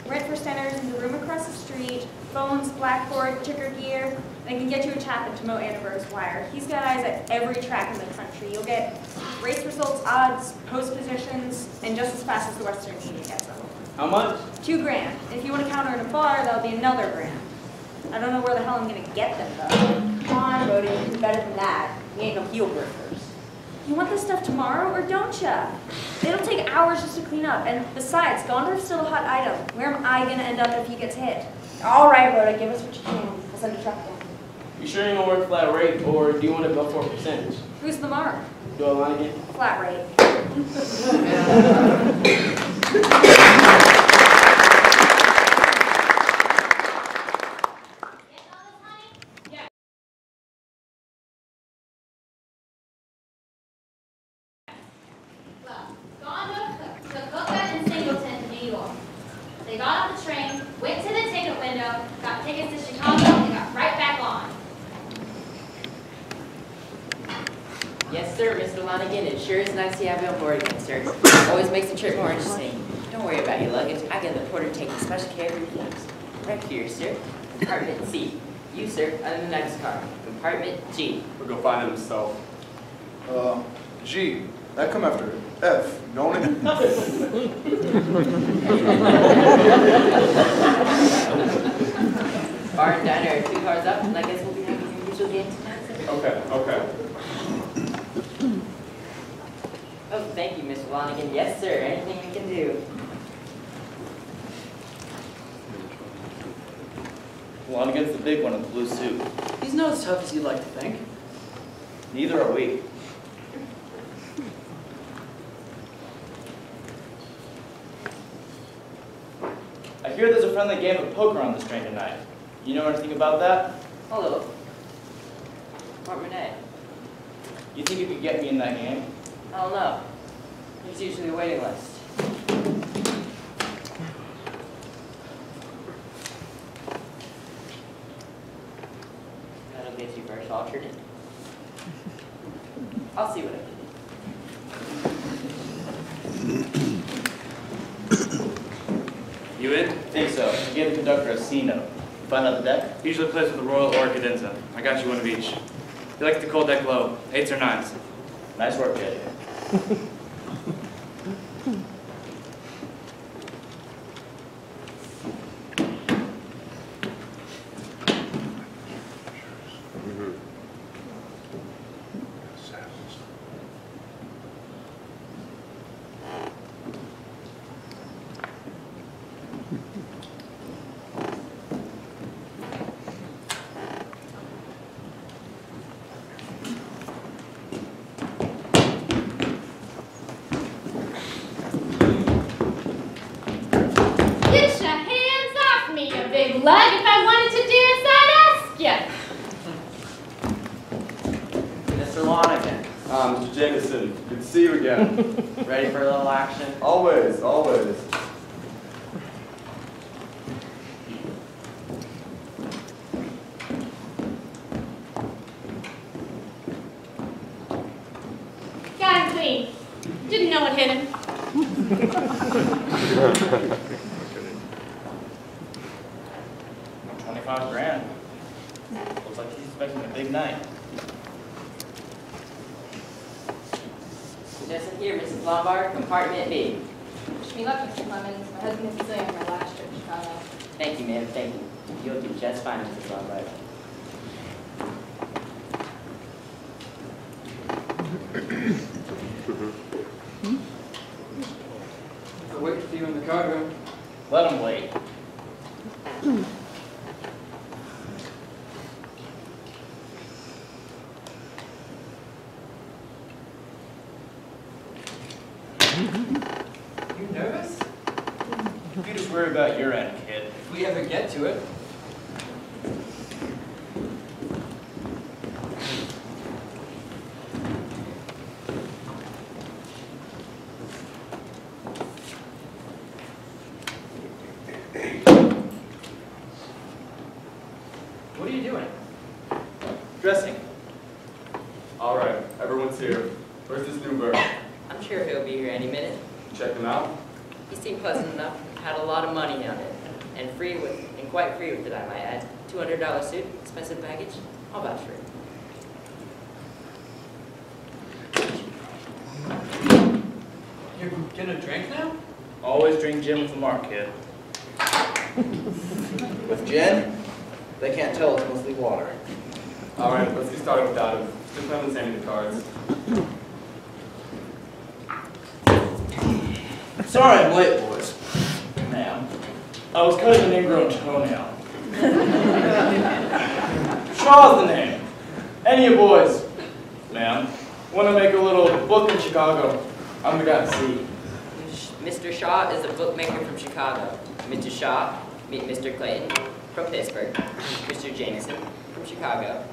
Rent for centers in the room across the street, phones, blackboard, ticker gear. I can get you a tap to Mo Anniver's wire. He's got eyes at every track in the country. You'll get race results, odds, post positions, and just as fast as the Western media gets them. How much? $2,000. If you want to counter in a bar, that'll be another $1,000. I don't know where the hell I'm gonna get them though. Come on, Rhoda, you can do better than that. We ain't no heel grifters. You want this stuff tomorrow, or don't ya? It'll take hours just to clean up, and besides, Gondorf's still a hot item. Where am I gonna end up if he gets hit? All right, Rhoda, give us what you can. We'll send a truck down. You sure you don't work flat rate, or do you want to go for a percentage? Who's the mark? Doyle Lonnegan? Flat rate. They got off the train, went to the ticket window, got tickets to Chicago, and got right back on. Yes, sir, Mr. Lonnegan. It sure is nice to have you on board again, sir. Always makes the trip more interesting. Don't worry about your luggage. I get the porter taking special care of your things. Right here, sir. Compartment C. You, sir, are in the next car. Compartment G. We'll go find him himself. G. That come after F, don't it? Bar and diner are 2 cars up, and I guess we'll be having your usual game tonight, sir. Okay. Oh, thank you, Mr. Lonnegan. Yes, sir. Anything we can do. Lonnegan's the big one in the blue suit. He's not as tough as you'd like to think. Neither are we. I hear there's a friendly game of poker on this train tonight. You know anything about that? Hello. Compartment A. You think you could get me in that game? I don't know. There's usually a waiting list. That'll get you first alternate. I'll see what I can do. You in? Think so. I gave the conductor a C note. Find out the deck? He usually plays with the Royal or Cadenza. I got you one of each. He likes the cold deck low, 8s or 9s. Nice work, Jay. Get your hands off me, you big lug. If I wanted to dance, I'd ask you. Mr. Lonnegan, Mr. Jameson, good to see you again. ready for a little action? Always, always. Got him clean. Didn't know what hit him. 25 grand. Looks like he's expecting a big night. Just here, Mrs. Lombard, compartment B. Wish me luck, Mr. Clemens. My husband is Sicilian for my last trip to Chicago. Thank you, ma'am, thank you. You'll do just fine, Mrs. Lombard. I'll wait to see you in the cargo. Let him wait. You nervous? You just worry about your end, kid. If we ever get to it. What are you doing? Dressing. All right, everyone's here. Where's this new bird? I'm sure he'll be here any minute. Check him out. He seemed pleasant enough, had a lot of money on it, and quite free with it, I might add. $200 suit, expensive baggage, all vouch for it. You're gonna drink now? Always drink gin with Lamar, kid. With gin, they can't tell it's mostly water. All right, let's get started without him. Mr. Clemens, hand me the cards. Sorry I'm late, boys. Ma'am. I was cutting an ingrown toenail. Shaw's the name. Any of you boys, ma'am, want to make a little book in Chicago? I'm the guy to see. Mr. Shaw is a bookmaker from Chicago. Mr. Shaw, meet Mr. Clayton from Pittsburgh. Mr. Jameson from Chicago.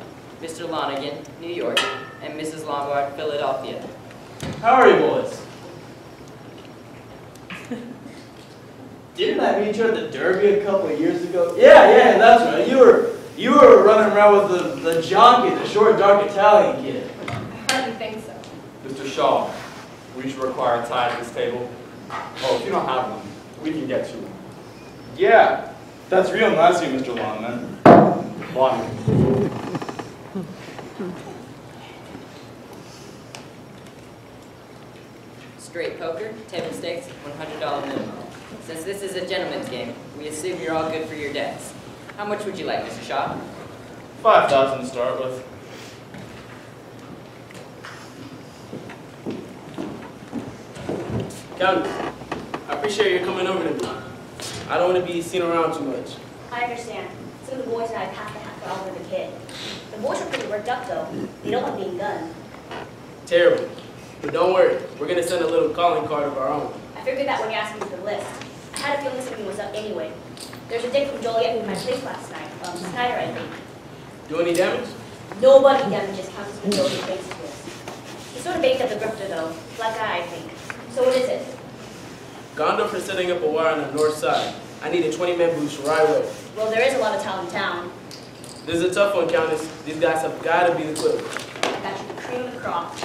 Mr. Lonnegan, New York. And Mrs. Lombard, Philadelphia. How are you, boys? Didn't I meet you at the Derby a couple of years ago? Yeah, that's right. You were running around with the jockey, the short, dark Italian kid. I hardly think so. Mr. Shaw, we should require a tie at this table. Oh, if you don't have one, we can get you one. Yeah, that's real nice of you, Mr. Longman. One. Straight poker, table stakes, $100 minimum. Since this is a gentleman's game, we assume you're all good for your debts. How much would you like, Mr. Shaw? 5,000 to start with. Count, I appreciate you coming over to me. I don't want to be seen around too much. I understand. Some of the boys and I passed the hat around with a kid. The boys were pretty worked up, though. They don't like being gunned. Terrible. But don't worry, we're going to send a little calling card of our own. I figured that when you asked me for the list. I had a feeling something was up anyway. There's a dick from Joliet who my place last night. Snyder, I think. Do any damage? Nobody damages Countess Mendoza's face to us. He's sort of baked up the grifter, though. Black guy, I think. So what is it? Gondorf is setting up a wire on the north side. I need a 20-man boost right away. Well, there is a lot of talent in town. This is a tough one, Countess. These guys have got to be the quick. That should be cream of the crop.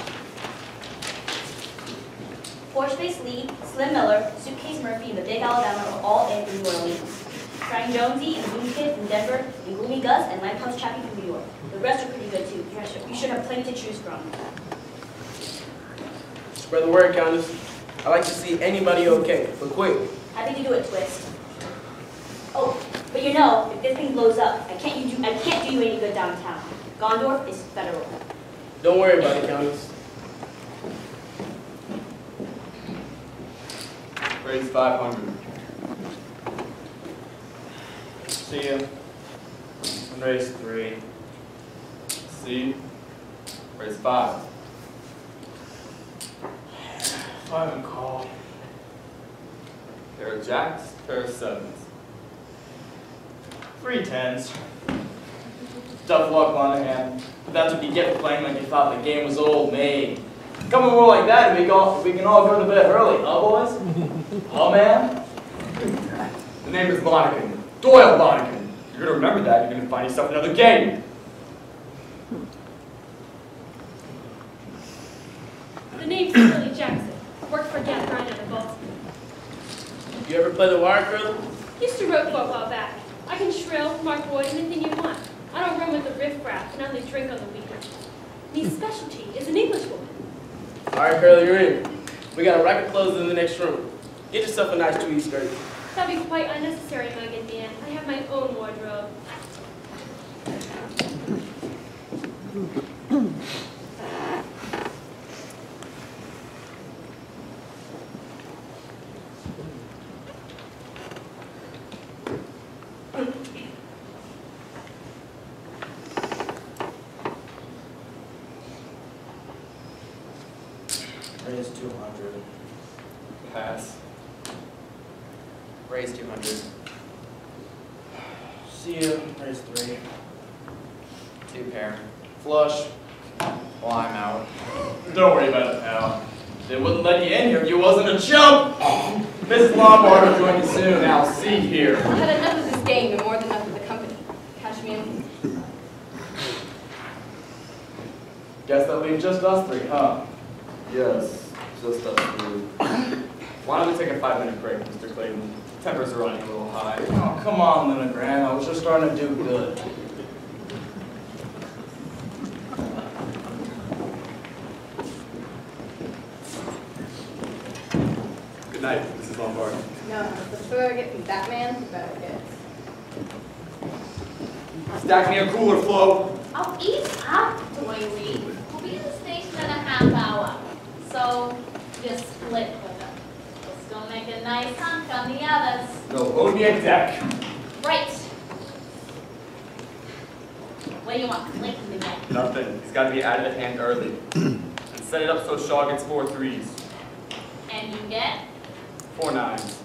Porch Face Lee, Slim Miller, Suitcase Murphy, and the Big Alabama are all in New Orleans. Frank Jonesy and Blue Kid from Denver, and Gloomy Gus and Lighthouse Chappie from New York. The rest are pretty good too. You should have plenty to choose from. Spread the word, Countess. I like to see anybody okay, but quick. Happy to do it, Twist. Oh, but you know, if this thing blows up, I can't do you any good downtown. Gondorf is federal. Don't worry about it, Countess. Raise 500. See ya. And raise 3. See? Raise 5. 5 and call. Pair of jacks, pair of 7s. 3 10s. Tough luck, Lonnegan. But that's what you get for playing like you thought the game was old maid. Coming more like that, and we can all go to bed early, huh, boys? Huh, man? The name is Lonnegan. Doyle Lonnegan. You're gonna remember that. You're gonna find yourself another game. The name's Billy Jackson. Worked for Gap Grind out of Baltimore. You ever play the wire curler? Used to rope for a while back. I can shrill, mark wood, anything you want. I don't run with the riffraff and only drink on the weekends. Me's specialty is an English woman. All right, Curly, you're in. We got a rack of clothes in the next room. Get yourself a nice tweed skirt. That'd be quite unnecessary, Mug Dan. I have my own wardrobe. Raise 200. Pass. Raise 200. See ya. Raise 3. 2 pair. Flush. Well, I'm out. Don't worry about it, pal. They wouldn't let you in here if you wasn't a chump. Mrs. Lombard will join you soon. Now, see here. I've had enough of this game and more than enough of the company. Catch me in. Guess that leaves just us 3, huh? Yes, just us 3. Why don't we take a 5-minute break, Mr. Clayton? Tempers are running a little high. Oh, come on, Lonnegan. I was just starting to do good. Good night, Mrs. Lombard. No, the further I get from Batman, the better it gets. Stack me a cooler, Flo. Oh, ease up, Doyle. We'll be in the station in a half hour. So, just split with them. We'll still make a nice hunk on the others. No, hold me a deck. Right. What do you want, Clayton to get? Nothing. He's got to be out of the hand early. And set it up so Shaw gets 4 3s. And you get? 4 9s.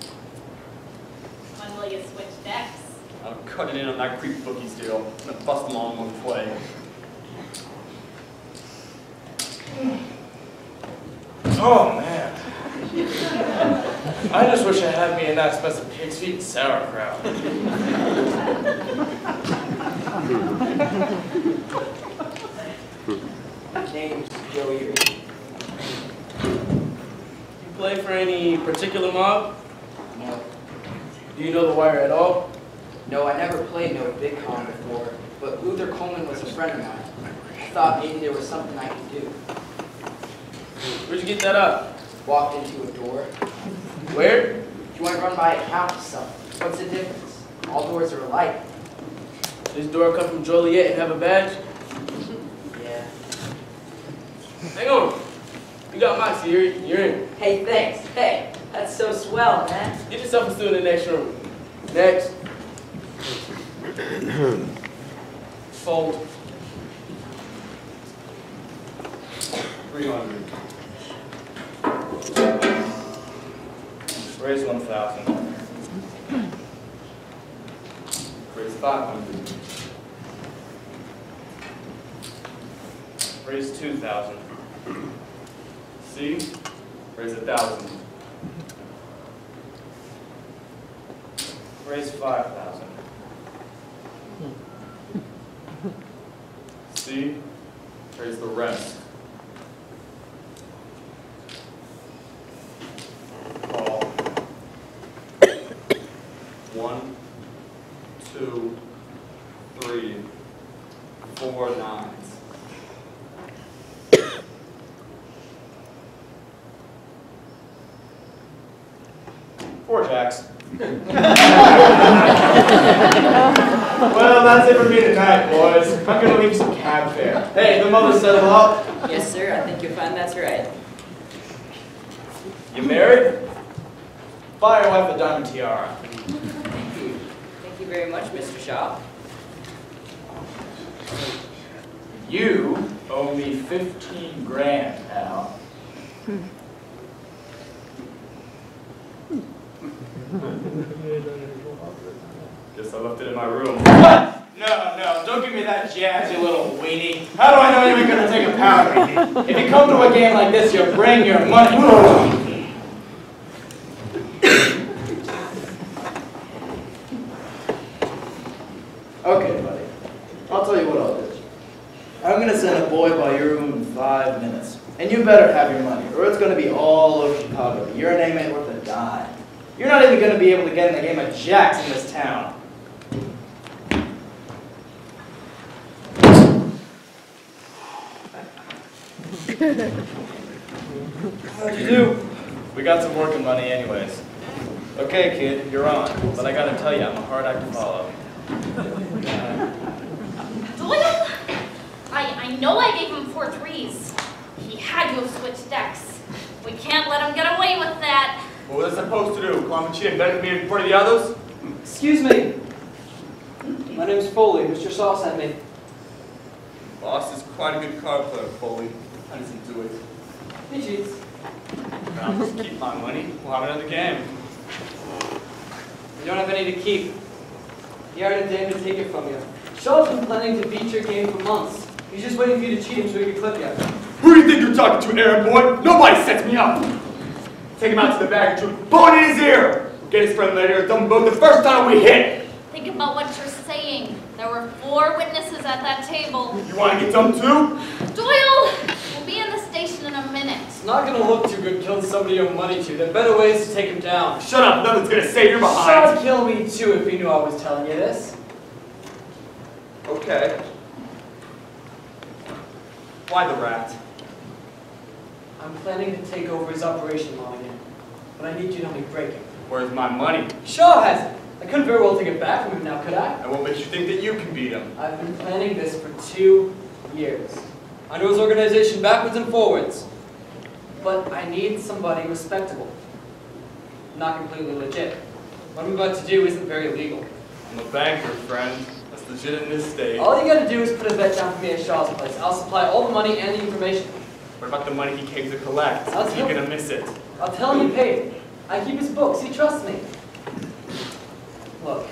When will you switch decks? I'll cut it in on that creep bookies deal. I'm gonna bust them all in one play. Oh, man. I just wish I had me a nice mess of pig's feet and sauerkraut. Name's Joey. You play for any particular mob? No. Do you know the wire at all? No, I never played no big con before, but Luther Coleman was a friend of mine. I thought maybe there was something I could do. Where'd you get that up? Walked into a door. Where? You want to run by a count or something. What's the difference? All doors are alike. Does Doyle come from Joliet and have a badge? Yeah. Hang on. You got Moxie. You're in. Hey, thanks. Hey, that's so swell, man. Get yourself a stool in the next room. Next. Fold. 300. Raise 1,000. Raise 500. Raise 2,000. See? Raise 1,000. Raise 5,000. See? Raise the rest. Call. 1, 3, 4 9s. Four jacks. Well, that's it for me tonight, boys. I'm gonna leave some cab fare. Hey, the mother settle up. Yes, sir, I think you'll find that's right. You married? Buy your wife a diamond tiara. Thank you. Thank you very much, Mr. Shaw. You owe me 15 grand, pal. Guess I left it in my room. What? No, don't give me that jazz, you little weenie. How do I know you ain't gonna take a pound of me? If you come to a game like this, you bring your money. Okay, buddy. I'll tell you what I'll do. I'm gonna send a boy by your room in 5 minutes. And you better have your money, or it's gonna be all over Chicago. Your name ain't worth a dime. You're not even gonna be able to get in the game of jacks in this town. How'd you do? We got some working money anyways. Okay, kid, you're on. But I gotta tell you, I'm a hard act to follow. Doyle? I know I gave him 4 threes. He had to have switched decks. We can't let him get away with that. What was I supposed to do? Climb a cheat and bet me in front of the others? Excuse me. My name's Foley. Mr. Shaw sent me. Boss is quite a good card player, Foley. How does he do it? He cheats. I'll just keep my money. We'll have another game. You don't have any to keep. He hired a dame to take it from you. Shaw's been planning to beat your game for months. He's just waiting for you to cheat him so he can clip you. Who do you think you're talking to, errand boy? Nobody sets me up. Take him out to the bag and shoot a bullet in his ear. Get his friend later. Dumb both the first time we hit. Think about what you're saying. There were 4 witnesses at that table. You want to get dumb too? Doyle! We'll be in the station in a minute. It's not gonna look too good killing somebody you owe money to. There are better ways to take him down. Shut up. Nothing's gonna save your behind. Shaw'd kill me too if he knew I was telling you this. Okay. Why the rat? I'm planning to take over his operation, Lonnegan. But I need you to help me break it. Where's my money? Shaw has it. I couldn't very well take it back from him now, could I? And what makes you think that you can beat him? I've been planning this for 2 years. I know his organization backwards and forwards. But I need somebody respectable. Not completely legit. What I'm about to do isn't very legal. I'm a banker, friend. That's legit in this state. All you gotta do is put a bet down for me at Shaw's place. I'll supply all the money and the information. What about the money he came to collect? How's You're gonna miss it. I'll tell him you paid. I keep his books. He trusts me. Look,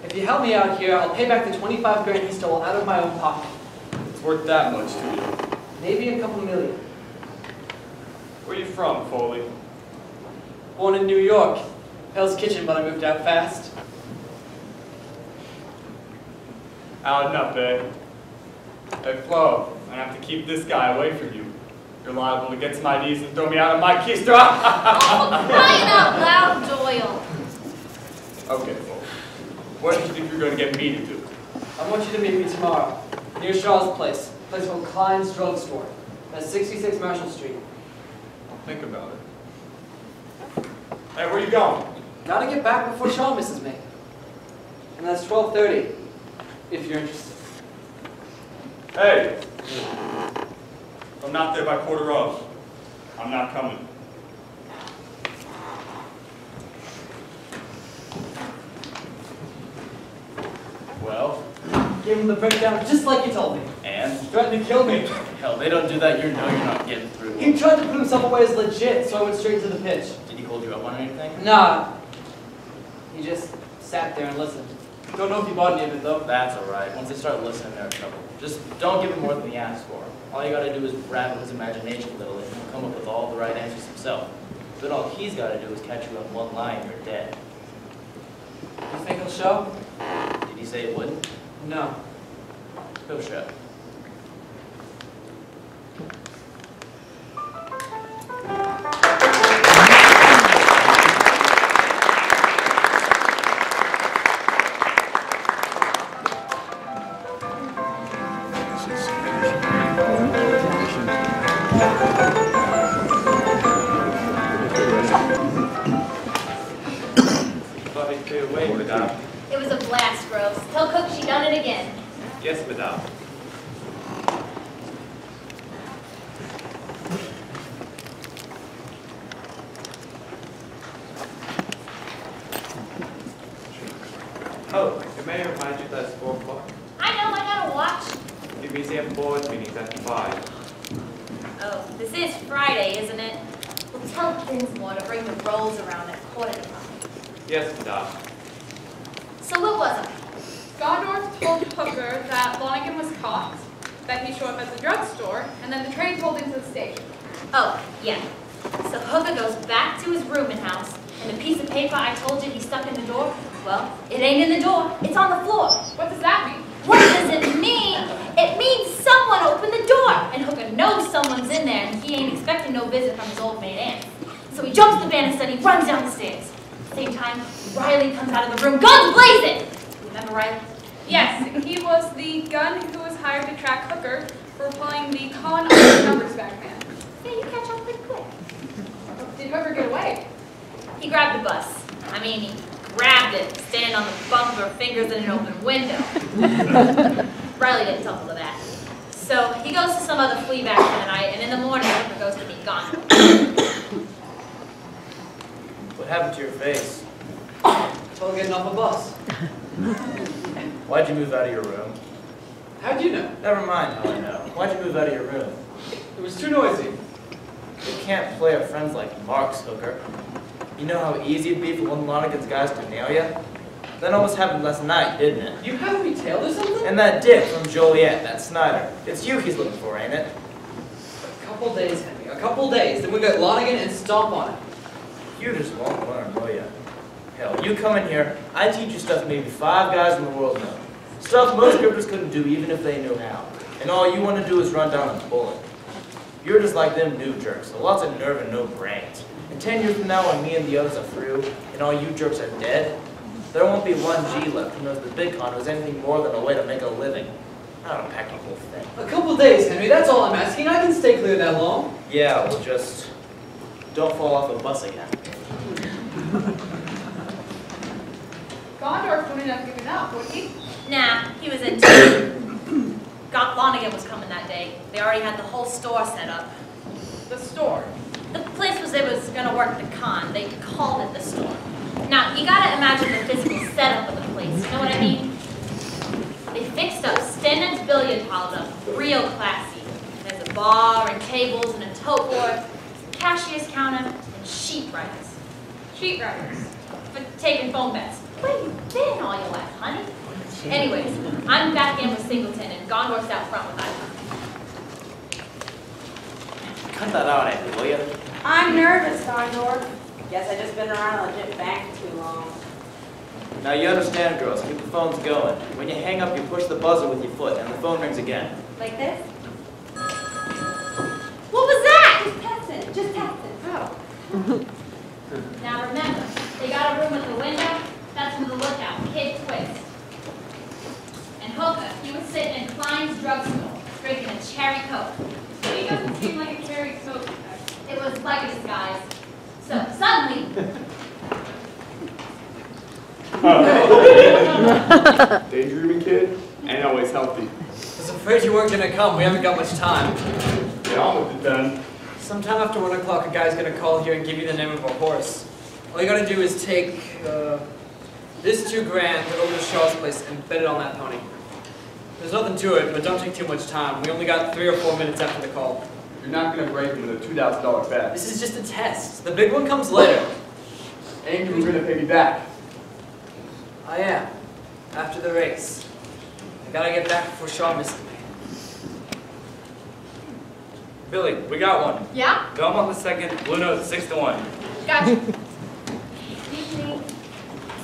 if you help me out here, I'll pay back the 25 grand he stole out of my own pocket. It's worth that much to you. Maybe a couple million. Where are you from, Foley? Born in New York. Hell's Kitchen, but I moved out fast. Out and up, eh? Hey, Flo, I have to keep this guy away from you. You're liable to get some IDs and throw me out of my keister. Oh, crying out loud, Doyle. Okay, Flo. What do you think you're going to get me to do? I want you to meet me tomorrow, near Shaw's place. A place called Klein's Drugstore. That's 66 Marshall Street. I'll think about it. Hey, where are you going? Gotta get back before Shaw misses me. And that's 12:30, if you're interested. Hey! If I'm not there by 11:15, I'm not coming. Well, Gave him the breakdown just like you told me. and? Threatened to kill me. Hell, they don't do that. You know you're not getting through. He tried to put himself away as legit, so I went straight to the pitch. Did he hold you up on anything? Nah. He just sat there and listened. Don't know if he bought any of it, though. That's alright. Once they start listening, they're in trouble. Just don't give him more than he asks for. All you gotta do is rattle his imagination a little and he'll come up with all the right answers himself. Then all he's gotta do is catch you on one line and you're dead. You think he'll show? Did he say it wouldn't? No. He'll show. It was a blast, Rose. Tell Cook she done it again. Yes, madame. Oh, the mayor reminded you that it's 4 o'clock. I know, I gotta watch. The museum board meeting's at 5. Oh, this is Friday, isn't it? Well, tell Dinsmore to bring the rolls around at 4:45. Yes, madame. So what was it? Gondorf told Hooker that Lonnegan was caught, that he showed up at the drugstore, and then the train pulled into the station. Oh, yeah. So Hooker goes back to his rooming house, and the piece of paper I told you he stuck in the door, well, it ain't in the door, it's on the floor. What does that mean? What does it mean? It means someone opened the door, and Hooker knows someone's in there, and he ain't expecting no visit from his old maid Aunt. So he jumps the banister and he runs down the stairs. At the same time, Riley comes out of the room, guns blazing! Remember Riley? Yes, he was the gun who was hired to track Hooker for pulling the con on the numbers back man. Yeah, you catch up pretty quick. Did Hooker get away? He grabbed the bus. I mean, he grabbed it, standing on the bump of her fingers in an open window. Riley didn't tumble to that. So he goes to some other flea bag for the night, and in the morning, Hooker goes to meet Gondorf. What happened to your face? Till getting off a bus. Why'd you move out of your room? How'd you know? Never mind how I know. Why'd you move out of your room? It was too noisy. You can't play our friends like Mark's, Hooker. You know how easy it'd be for one of Lonnegan's guys to nail you? That almost happened last night, didn't it? You have me tailed or something? And that dick from Joliet, that Snyder. It's you he's looking for, ain't it? A couple days, Henry. A couple days. Then we got Lonnegan and stomp on it. You just won't learn, will ya? Hell, you come in here, I teach you stuff maybe 5 guys in the world know. Stuff most grifters couldn't do even if they knew how. And all you want to do is run down a bullet. You're just like them new jerks, with lots of nerve and no brains. And 10 years from now, when me and the others are through, and all you jerks are dead, there won't be one G left who knows the big con was anything more than a way to make a living. I don't pack the whole thing. A couple days, Henry. That's all I'm asking. I can stay clear that long. Yeah, well, just don't fall off a bus again. Gondorf wouldn't have given up, would he? Nah, he was in town. Lonnegan was coming that day. They already had the whole store set up. The store? The place was gonna work the con. They called it the store. Now, you gotta imagine the physical setup of the place, you know what I mean? They fixed up Stennon's billiard hall up, real classy. There's a bar and tables and a tote board, cashier's counter, and sheet writers. Sheet writers? For taking phone bets. Where you been all your life, honey? Anyways, I'm back in with Singleton, and Gondorf's out front with Ivor. Cut that out, Andy, will you? I'm nervous, Gondorf. Guess I just been around a legit bank too long. Now you understand, girls, keep the phones going. When you hang up, you push the buzzer with your foot, and the phone rings again. Like this? What was that? Just testing, just testing. Oh. Now remember, they got a room at the window. That's for the lookout, Kid Twist. And Hooker, he was sitting in Klein's drugstore, drinking a cherry coke. He doesn't seem like a cherry coke. It was like a disguise. So suddenly, Daydreaming kid, ain't always healthy. I was afraid you weren't gonna come. We haven't got much time. Get on with it then. Sometime after 1 o'clock, a guy's gonna call here and give you the name of a horse. All you gotta do is take this $2 grand over to Shaw's place and bet it on that pony. There's nothing to it, but don't take too much time. We only got 3 or 4 minutes after the call. You're not gonna break him with a $2,000 bet. This is just a test. The big one comes later. And you were gonna pay me back. I am. After the race. I gotta get back before Shaw misses me. Billy, we got one. Yeah? Belmont the second, Blue Note 6-1. Gotcha.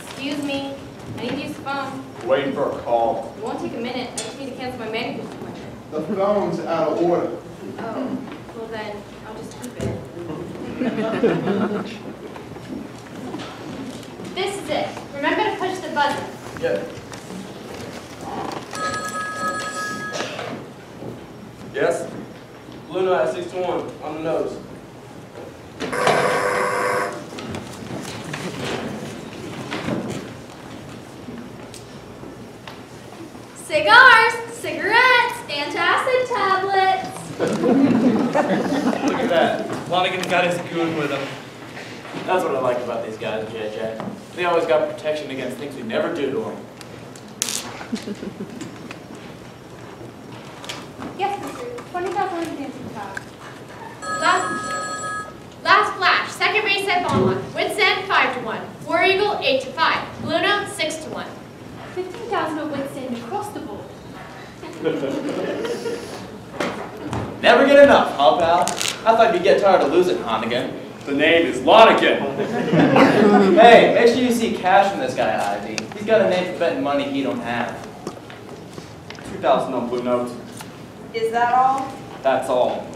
Excuse me. I need to use the phone. Waiting for a call. It won't take a minute. I just need to cancel my manicure appointment. The phone's out of order. Oh, well then, I'll just keep it. this is it. Remember to push the buzzer. Yeah. Yes? Blue Luna at 6 to 1 on the nose. Cigars, cigarettes, antacid tablets. Look at that. Lonnegan's got his goon with him. That's what I like about these guys, JJ. They always got protection against things we never do to them. Yes, mister. 25 dancing time. Last flash. Second race at Belmont. Wits End 5 to 1. War Eagle 8 to 5. Blue Note 6 to 1. 15,000 of wits end across the board. Never get enough, huh, pal? I thought you'd get tired of losing, Lonnegan. The name is Lonnegan. Hey, make sure you see cash from this guy, Ivy. He's got a name for betting money he don't have. 2,000 on Blue Note. Is that all? That's all.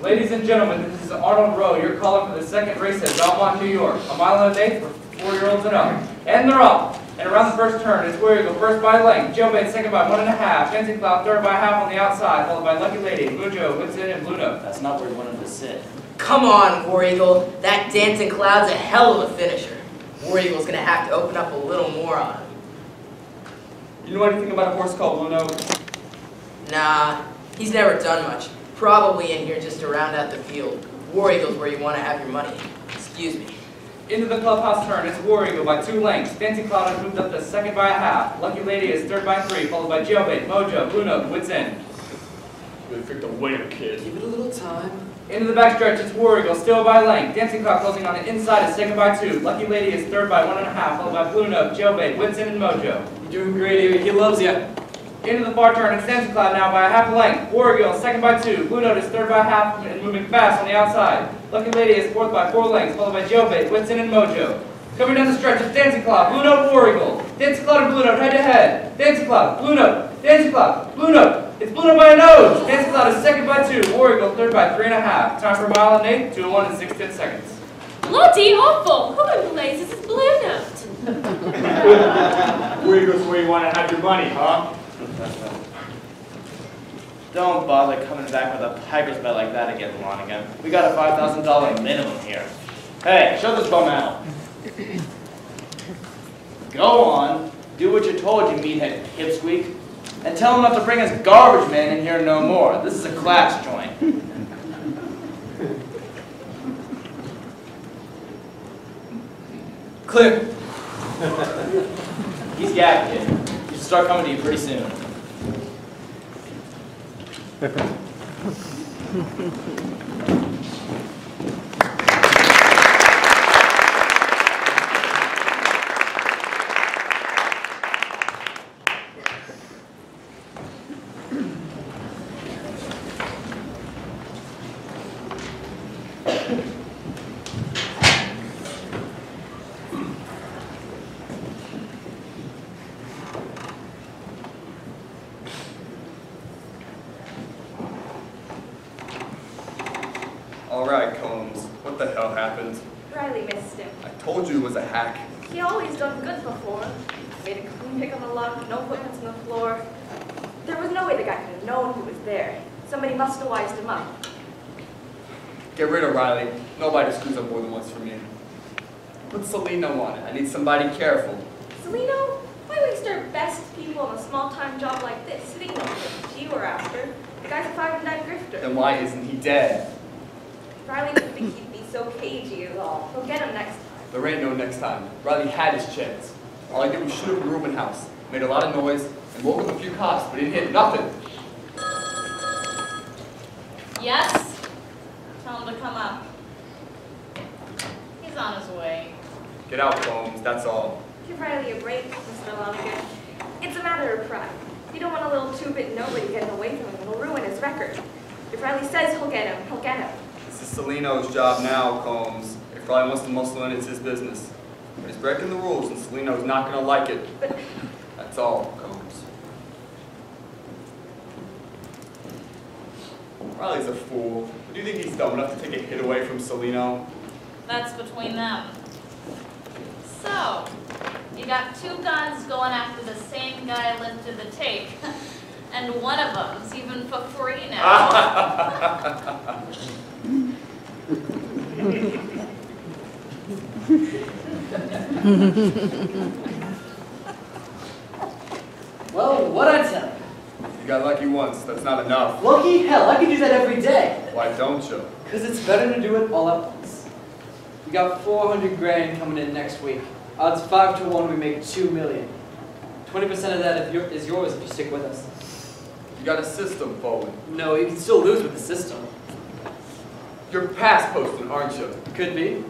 Ladies and gentlemen, this is Arnold Rowe. You're calling for the second race at Belmont, New York. A mile and an eighth for 4-year-olds and up. And they're off. And around the first turn, it's War Eagle first by length. Jailbait second by 1.5. Fancy Cloud third by half on the outside, followed by Lucky Lady, Mojo, Wits End, and Blue Note. That's not where he wanted to sit. Come on, War Eagle. That Dancing Cloud's a hell of a finisher. War Eagle's gonna have to open up a little more on him. You know anything about a horse called Blue Note? Nah, he's never done much. Probably in here just to round out the field. War Eagle's where you want to have your money. Excuse me. Into the clubhouse turn, it's War Eagle by 2 lengths. Fancy Cloud has moved up to second by a half. Lucky Lady is third by 3, followed by Jailbait, Mojo, Blue Note, Wits End. Really picked a winner, kid. Give it a little time. Into the backstretch, it's War Eagle, still by length. Dancing Cloud closing on the inside is second by 2. Lucky Lady is third by 1.5, followed by Blue Note, Jailbait, Wits End, and Mojo. You're doing great, Ivy. He loves you. Into the far turn, it's Dancing Cloud now by a half length. War Eagle second by 2. Blue Note is third by half and moving fast on the outside. Lucky Lady is fourth by 4 lengths, followed by Jailbait, Wits End, and Mojo. Coming down the stretch, it's Dancing Cloud, Blue Note, War Eagle. Dancing Cloud and Blue Note head to head. Dancing Cloud, Blue Note, Dancing Cloud, Blue Note. It's Blue Note by a nose. Dancing Cloud is second by 2. War Eagle third by 3.5. Time for a mile and 8, 2:01 and 6/10 seconds. Bloody awful! Who in blazes is Blue Note? War Eagle's where you want to have your money, huh? Don't bother coming back with a piper's bet like that again, Lonnegan. We got a $5,000 minimum here. Hey, show this bum out. Go on, do what you're told, you meathead pipsqueak, and tell him not to bring his garbage man in here no more. This is a class joint. Clear. He's gagged, kid. He should start coming to you pretty soon. All right, Combs. What the hell happened? Riley missed him. I told you it was a hack. He always done good before. Made a clean pick on the lock, no footprints on the floor. There was no way the guy could have known who was there. Somebody must have wised him up. Get rid of Riley. Nobody screws up more than once for me. Put Salino on it. I need somebody careful. Salino? Why waste our best people on a small-time job like this? Salino was you were after. The guy's a 5-and-dime grifter. Then why isn't he dead? Riley didn't think he'd be so cagey is all. We'll get him next time. There ain't no next time. Riley had his chance. All I did was shoot up a rooming house. Made a lot of noise and woke up a few cops, but didn't hit nothing. Yes? Tell him to come up. He's on his way. Get out, Combs. That's all. Give Riley a break, Mr. Lonnegan. It's a matter of pride. You don't want a little two-bit nobody getting away from him. It'll ruin his record. If Riley says he'll get him, he'll get him. This is Salino's job now, Combs. If Riley wants to muscle in, it's his business. But he's breaking the rules, and Salino's not going to like it. But that's all, Combs. Riley's a fool. But do you think he's dumb enough to take a hit away from Salino? That's between them. So, you got two guns going after the same guy lifted the take. And one of them's even for free now. Well, what'd I tell you? You got lucky once. That's not enough. Lucky? Hell, I can do that every day. Why don't you? Because it's better to do it all at once. We got 400 grand coming in next week. Odds 5 to 1 we make 2 million. 20% of that is yours if you stick with us. You got a system, Bowen. No, you can still lose with the system. You're past posting, aren't you? Could be.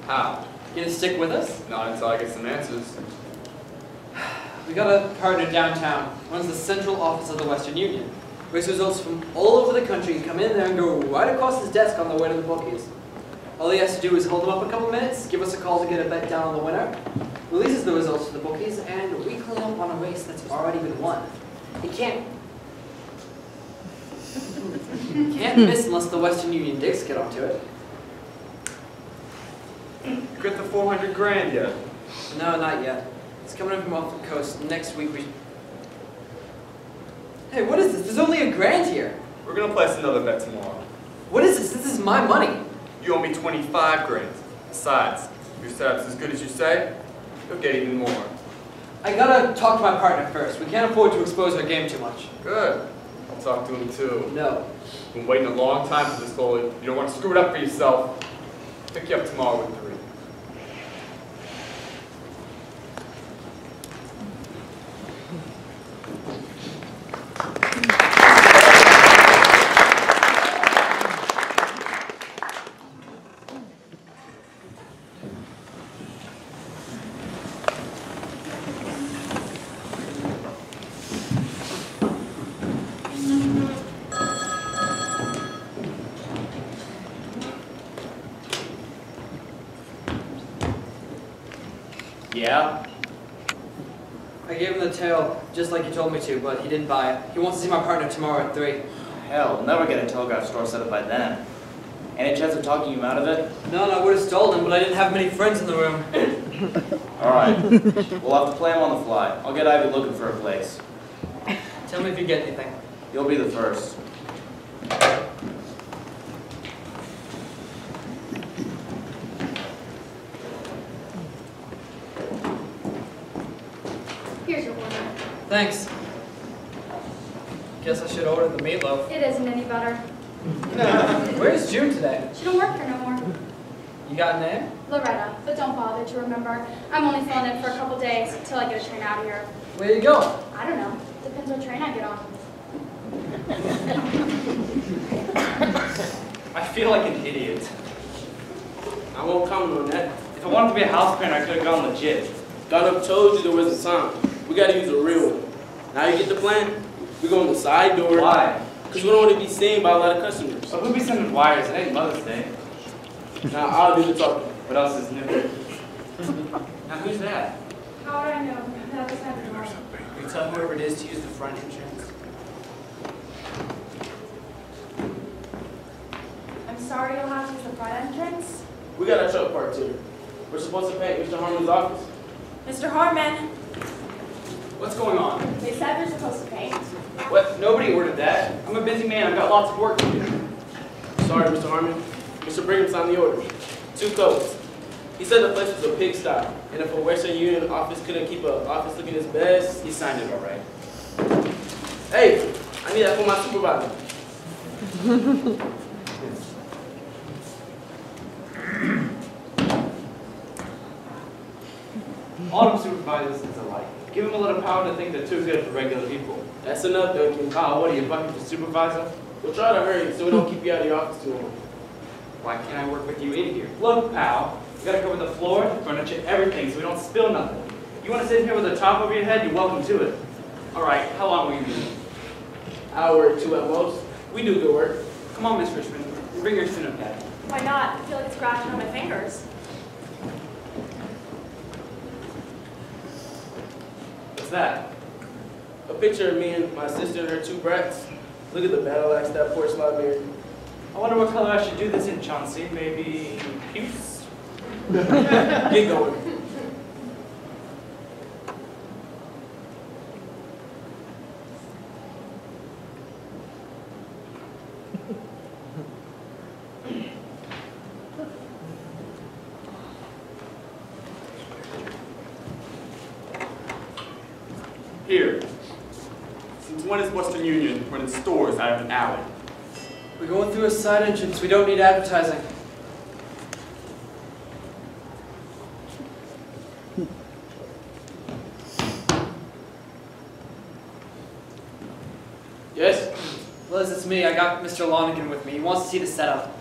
How? You gonna stick with us? Not until I get some answers. We got a partner downtown, runs the central office of the Western Union. Raise results from all over the country and come in there and go right across his desk on their way to the bookies. All he has to do is hold them up a couple minutes, give us a call to get a bet down on the winner, releases the results to the bookies, and we clean up on a race that's already been won. He can't miss unless the Western Union dicks get onto it. You got the 400 grand yet? No, not yet. It's coming in from off the coast. Next week we... Hey, what is this? There's only $1 grand here. We're gonna place another bet tomorrow. What is this? This is my money. You owe me 25 grand. Besides, if your setup's as good as you say, you'll get even more. I gotta talk to my partner first. We can't afford to expose our game too much. Good. I'll talk to him too. No. Been waiting a long time for this goal. You don't want to screw it up for yourself. Pick you up tomorrow with 3. Yeah? I gave him the tail, just like you told me to, but he didn't buy it. He wants to see my partner tomorrow at 3. Hell, we'll never get a telegraph store set up by then. Any chance of talking him out of it? No, I would have stolen him, but I didn't have many friends in the room. Alright. We'll have to play him on the fly. I'll get Ivy looking for a place. Tell me if you get anything. You'll be the first. Here's your order. Thanks. Guess I should order the meatloaf. It isn't any better. Where's June today? She don't work here no more. You got a name? Loretta, but don't bother to remember. I'm only filling in for a couple days till I get a train out of here. Where you going? I don't know. Depends what train I get on. I feel like an idiot. I won't comment on that. If I wanted to be a house parent, I could have gone legit. Gondorf told you there was a time. We gotta use a real one. Now you get the plan? We're going the side door. Why? Because we don't want to be seen by a lot of customers. So who'll be sending wires? It ain't Mother's Day. Now I'll do the talking. What else is new? Now who's that? How would I know? That was never normal. You tell whoever it is to use the front entrance. I'm sorry you'll have to use the front entrance. We got a truck parked here. We're supposed to paint Mr. Harmon's office. Mr. Harmon, What's going on? they said you're supposed to paint. What? Nobody ordered that. I'm a busy man. I've got lots of work to do. Sorry, Mr. Harmon. Mr. Brigham signed the order. 2 coats. He said the place was a pigsty, and if a Western Union office couldn't keep an office looking its best, He signed it all right. hey, I need that for my supervisor. All them supervisors is alike. Give them a little power to think they're too good for regular people. That's enough, Duncan. Kyle, what are you, bucking for supervisor? We'll try to hurry so we don't keep you out of your office too long. Why can't I work with you in here? Look, pal, we gotta cover the floor, the furniture, everything, so we don't spill nothing. You wanna sit here with a top over your head, you're welcome to it. All right, how long will you be? Hour or 2 at most. We do good work. Come on, Miss Richmond, bring your tune-up hat. Why not? I feel like it's scratching on my fingers. What's that? A picture of me and my sister and her 2 brats. Look at the battle axe that poor Slavir. I wonder what color I should do this in, Chauncey. Maybe puce? Get going. Since when is Western Union running stores out of an alley? We're going through a side entrance. We don't need advertising. Yes? Liz, it's me. I got Mr. Lonnegan with me. He wants to see the setup.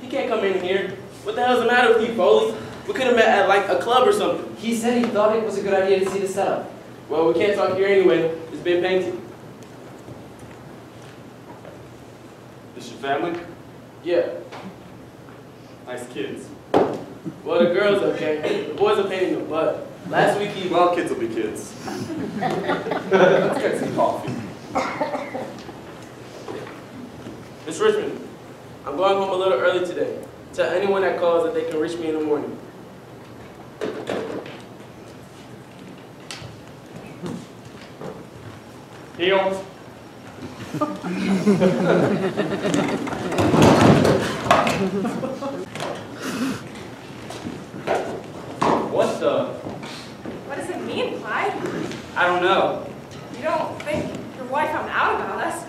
He can't come in here. What the hell's the matter with you, Foley? We could have met at like a club or something. He said he thought it was a good idea to see the setup. Well, we can't talk here anyway. It's been painted. This your family? Yeah. Nice kids. Well, the girls okay. The boys are pain in the butt. Last week he... Well, kids will be kids. Let's get some coffee. Miss Richmond, I'm going home a little early today. Tell anyone that calls that they can reach me in the morning. Heel. What the? What does it mean, Clyde? I don't know. You don't think your wife found out about us?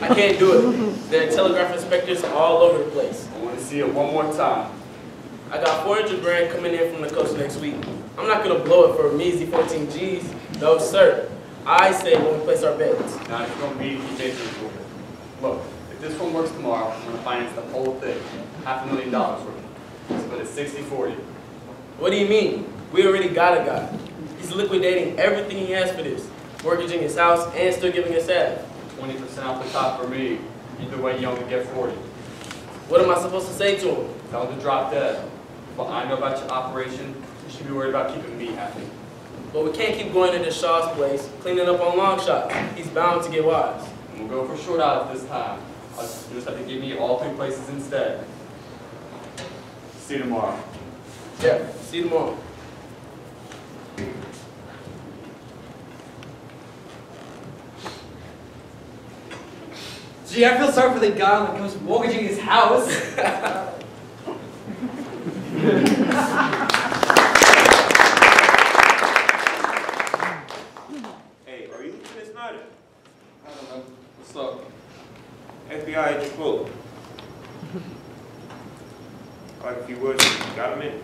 I can't do it. There are telegraph inspectors all over the place. I want to see it one more time. I got 400 grand coming in from the coast next week. I'm not going to blow it for a measly 14 G's. No, sir. I say when we place our bets. Now, if you don't meet Jason's order. Look, if this one works tomorrow, I'm going to finance the whole thing. $500,000 worth. Split it 60-40. What do you mean? We already got a guy. He's liquidating everything he has for this. Mortgaging his house and still giving us half. 20% off the top for me. Either way, you only get 40. What am I supposed to say to him? Tell him to drop dead. Well, I know about your operation. You should be worried about keeping me happy. But we can't keep going into Shaw's place, cleaning up on long shots. He's bound to get wise. And we'll go for short odds this time. I'll just have to give me all 3 places instead. See you tomorrow. Yeah, see you tomorrow. Gee, I feel sorry for the guy that was mortgaging his house. Hey, are you Miss Snyder? I don't know. What's up? FBI at your quote. Like a few words, got a minute?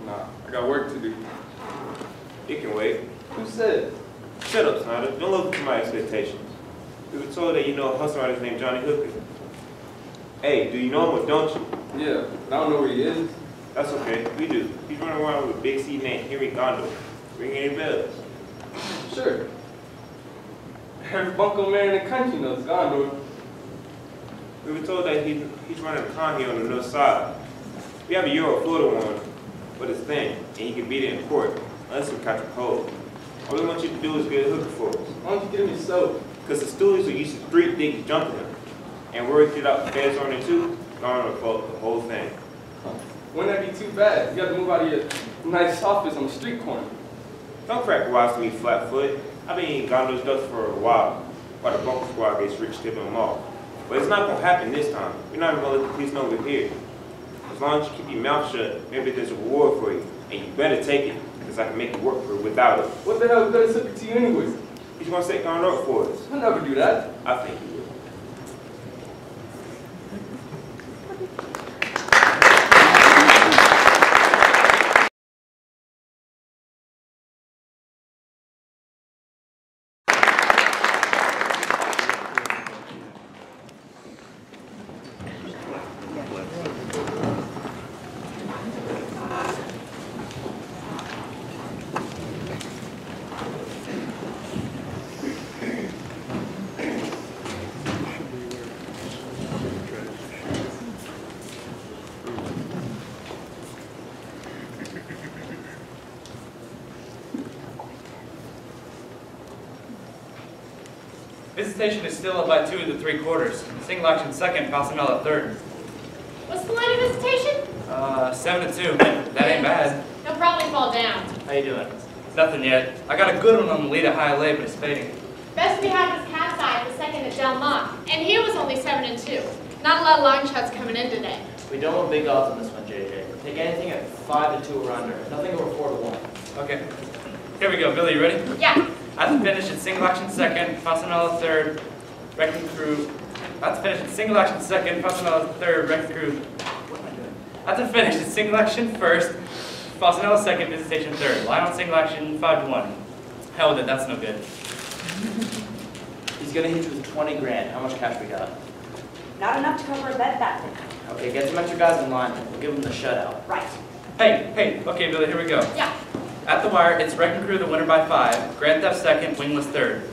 Nah, I got work to do. It can wait. Who said? Shut up, Snyder. Don't live up to my expectations. We were told that you know a hustler artist named Johnny Hooker. Hey, do you know him or don't you? Yeah, I don't know where he is. That's okay, we do. He's running around with a big C named Henry Gondorf. Ring any bells? Sure. Every bunko man in the country knows Gondorf. We were told that he's running a con here on the north side. We have a Euro Florida one, but it's thin, and he can beat it in court, unless we catch a cold. All we want you to do is get a hooker for us. Why don't you give me soap? Because the stoolies are used to 3 things jumping him. And word get out the feds on it too, gone to fault the whole thing. Wouldn't that be too bad? You got to move out of your nice office on the street corner. Don't crack wise to me, flat-foot. I've been eating Gondor's dust for a while the bunker squad gets rich tipping them off. But it's not going to happen this time. We're not even going to let the police know we're here. As long as you keep your mouth shut, maybe there's a reward for you. And you better take it, because I can make it work for it without it. What the hell is better suited to you anyways? He's going to say Gondor for us. I'll never do that. I think he will. Visitation is still up by 2 3/4. Single action second, Passanella third. What's the line of visitation? 7-2. That ain't bad. He'll probably fall down. How you doing? Nothing yet. I got a good one on the lead at high lay, but it's fading. Best we have is Cat's Eye, the second at Del Mar, and he was only 7-2. Not a lot of long shots coming in today. We don't want big odds on this one, JJ. Take anything at 5 to 2 or under. Nothing over 4 to 1. Okay. Here we go. Billy, you ready? Yeah. At the finish, it's single action second, Fasanella third, wrecking crew. At the finish, it's single action second, Fasanella third, wrecking crew. What am I doing? At the finish, it's single action first, Fasanella second, visitation third. Line on single action 5 to 1. Hell with it, that's no good. He's gonna hit you with 20 grand. How much cash we got? Not enough to cover a bet back then. Okay, get some extra guys in line. We'll give them the shutout. Right. Hey, okay, Billy, here we go. Yeah. At the wire, it's Wrecking Crew, the winner by 5. Grand Theft second, Wingless third.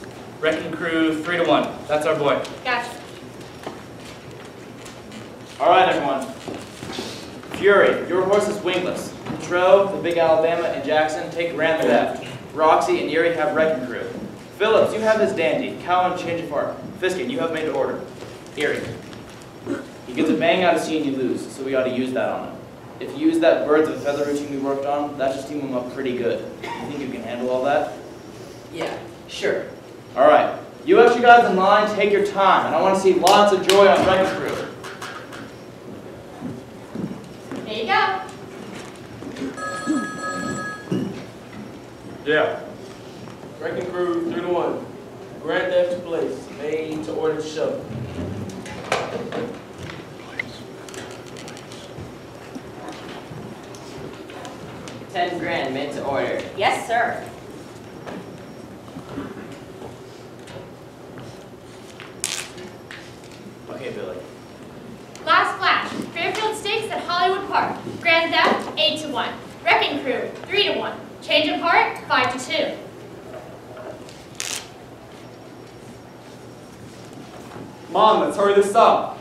Wrecking Crew 3 to 1. That's our boy. Gotcha. All right, everyone. Fury, your horse is wingless. Trove, the Big Alabama, and Jackson take Grand Theft. Roxy and Yuri have Wrecking Crew. Phillips, you have his Dandy. Cowan, change of heart. Fiskin, you have made to order. Erie. He gets a bang out of seeing you lose, so we ought to use that on him. If you use that birds of a feather routine we worked on, that should team him up pretty good. You think you can handle all that? Yeah, sure. All right. You extra guys in line, take your time, and I want to see lots of joy on Wrecking Crew. There you go. Yeah. Wrecking Crew 3 to 1. Grand Theft Place, made to order to show. $10,000 made to order. Yes, sir. Okay, Billy. Last flash. Fairfield Stakes at Hollywood Park. Grand Theft 8 to 1. Wrecking Crew 3 to 1. Change of heart 5 to 2. Mom, let's hurry this up.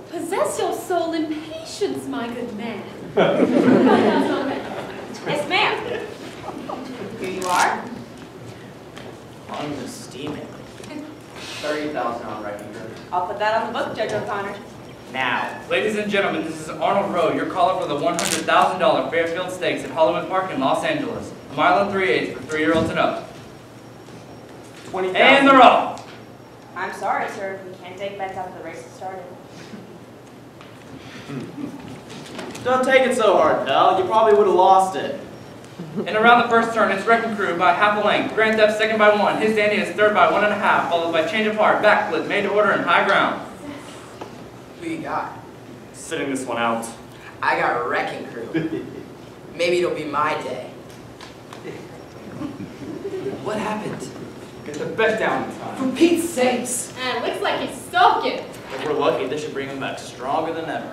Possess your soul in patience, my good man. Yes, ma'am. Here you are. On the steaming. 30,000 on Wrecking Crew. I'll put that on the book, Judge O'Connor. Now. Ladies and gentlemen, this is Arnold Rowe, your caller for the $100,000 Fairfield Stakes at Hollywood Park in Los Angeles. A mile and 3/8 for 3-year-olds and up. 20,000. And they're off. I'm sorry, sir. We can't take bets after the race has started. Don't take it so hard, pal. You probably would have lost it. And around the first turn, it's Wrecking Crew by half a length. Grand Theft second by 1. His Dandy is third by 1.5, followed by Change of Heart, backflip, made to order, and high ground. Who you got? Sitting this one out. I got Wrecking Crew. Maybe it'll be my day. What happened? Get the bet down in time. For Pete's sakes! And it looks like he's soaking. If we're lucky, this should bring him back stronger than ever.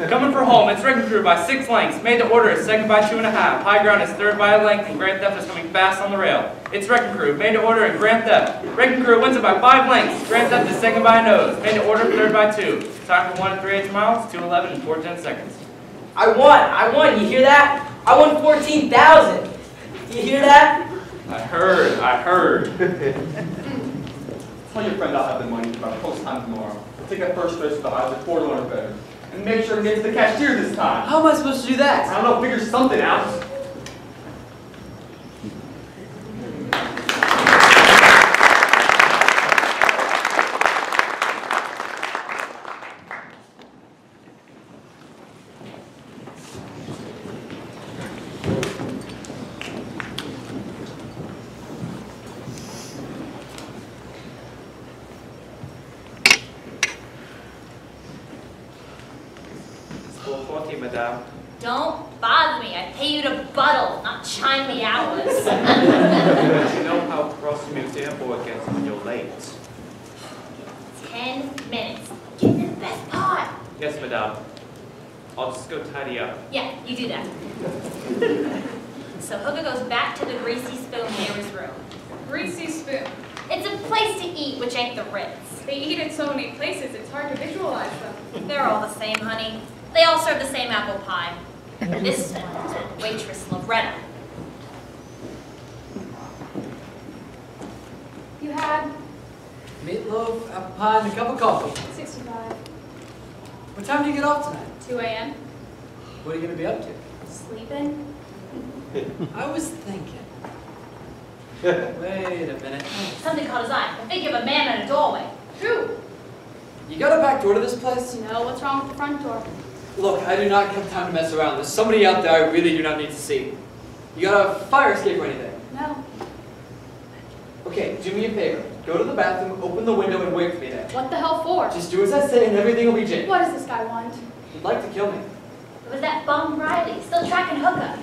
Coming for home, it's Wrecking Crew by 6 lengths. Made to order is second by 2.5. High ground is third by a length, and Grand Theft is coming fast on the rail. It's Wrecking Crew, made to order, and Grand Theft. Wrecking Crew wins it by 5 lengths. Grand Theft is second by a nose. Made to order, third by 2. Time for 1 3/8 miles, 2:11 and 4/10 seconds. I won, you hear that? I won 14,000. You hear that? I heard. Tell your friend I'll have the money by post time tomorrow. Take that first race with the odds at 4 to 1 or better. And make sure to get to the cashier this time. How am I supposed to do that? I don't know, figure something out. Madame. Don't bother me. I pay you to buttle, not chime the hours. You know how cross museum boy gets when you're late. 10 minutes. Get to the best part. Yes, Madame. I'll just go tidy up. Yeah, you do that. So Hooker goes back to the Greasy Spoon near his room. Greasy Spoon. It's a place to eat, which ain't the Ritz. They eat at so many places, it's hard to visualize them. They're all the same, honey. They all serve the same apple pie. This one is with waitress Loretta. You had Meatloaf, apple pie, and a cup of coffee. 65. What time do you get off tonight? 2 a.m. What are you going to be up to? Sleeping. I was thinking. Wait a minute. Something caught his eye. The figure of a man in a doorway. Who? You got a back door to this place? No, what's wrong with the front door? Look, I do not have time to mess around. There's somebody out there I really do not need to see. You got a fire escape or anything? No. Okay, do me a favor. Go to the bathroom, open the window, and wait for me there. What the hell for? Just do as I say and everything will be jig. What does this guy want? He'd like to kill me. It was that bum Riley, still tracking Hooker.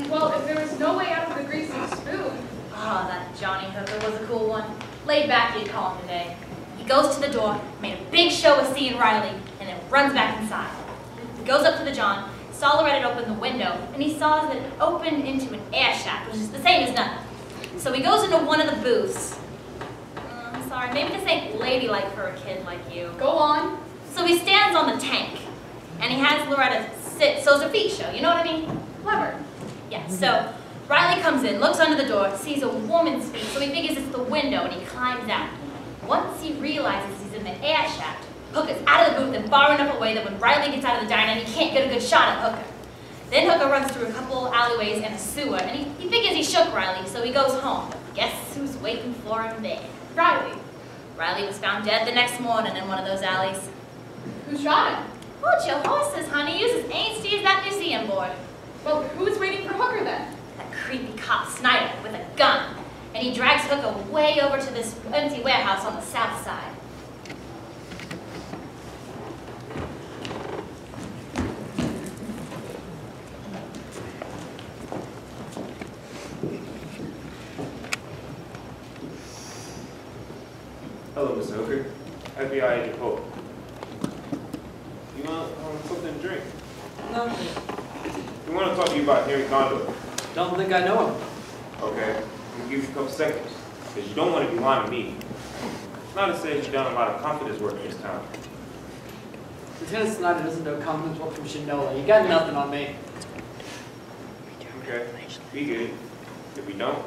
Well, if there was no way out of the greasy spoon. Oh, that Johnny Hooker was a cool one. Laid back, you'd call him today. He goes to the door, made a big show of seeing Riley, and then runs back inside. He goes up to the John, saw Loretta open the window, and he saw that it opened into an air shaft, which is the same as nothing. So he goes into one of the booths. I'm sorry, maybe this ain't ladylike for a kid like you. Go on. So he stands on the tank, and he has Loretta sit, so it's a feet show, you know what I mean? Clever. Yeah, so Riley comes in, looks under the door, sees a woman's feet, so he figures it's the window, and he climbs out. Once he realizes he's in the air shaft, Hooker's out of the booth and far enough away that when Riley gets out of the diner, he can't get a good shot at Hooker. Then Hooker runs through a couple alleyways and a sewer, and he figures he shook Riley, so he goes home. Guess who's waiting for him there? Riley. Riley was found dead the next morning in one of those alleys. Who shot him? Hold your horses, honey. You're as angsty as that museum board. Well, who's waiting for Hooker then? That creepy cop Snyder with a gun. And he drags Hooker way over to this empty warehouse on the south side. Hello, Mr. Hooker. FBI agent Hope. You want something to drink? No. We want to talk to you about Henry Gondorf. Don't think I know him. Okay, I'm going to give you a couple seconds, because you don't want to be lying to me. It's not to say you've done a lot of confidence work this time. Lieutenant Snyder doesn't know confidence work from Shinola. You got nothing on me. Okay, we get it. If we don't,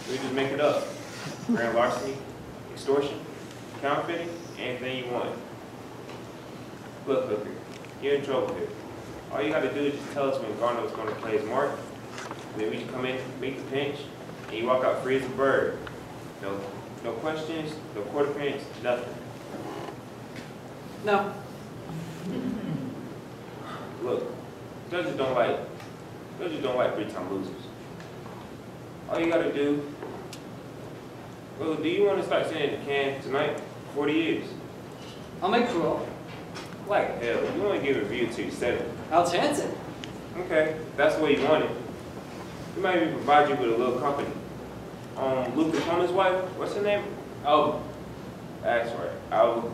we just make it up. Grand larceny, extortion, counterfeiting, anything you want. Look, Hooker, you're in trouble here. All you got to do is just tell us when Gondorf's going to play his mark, and then we can come in, make the pinch, and you walk out free as a bird. No questions, no court appearance, nothing. No. Look, judges don't like three-time losers. All you got to do, well, do you want to start sitting in the can tonight? 40 years. I'll make parole. Like hell, you only give a review till you're 7. I'll chance it. Okay, that's the way you want it. We might even provide you with a little company. Luke Lacona's wife, what's her name? Oh, that's right, Alva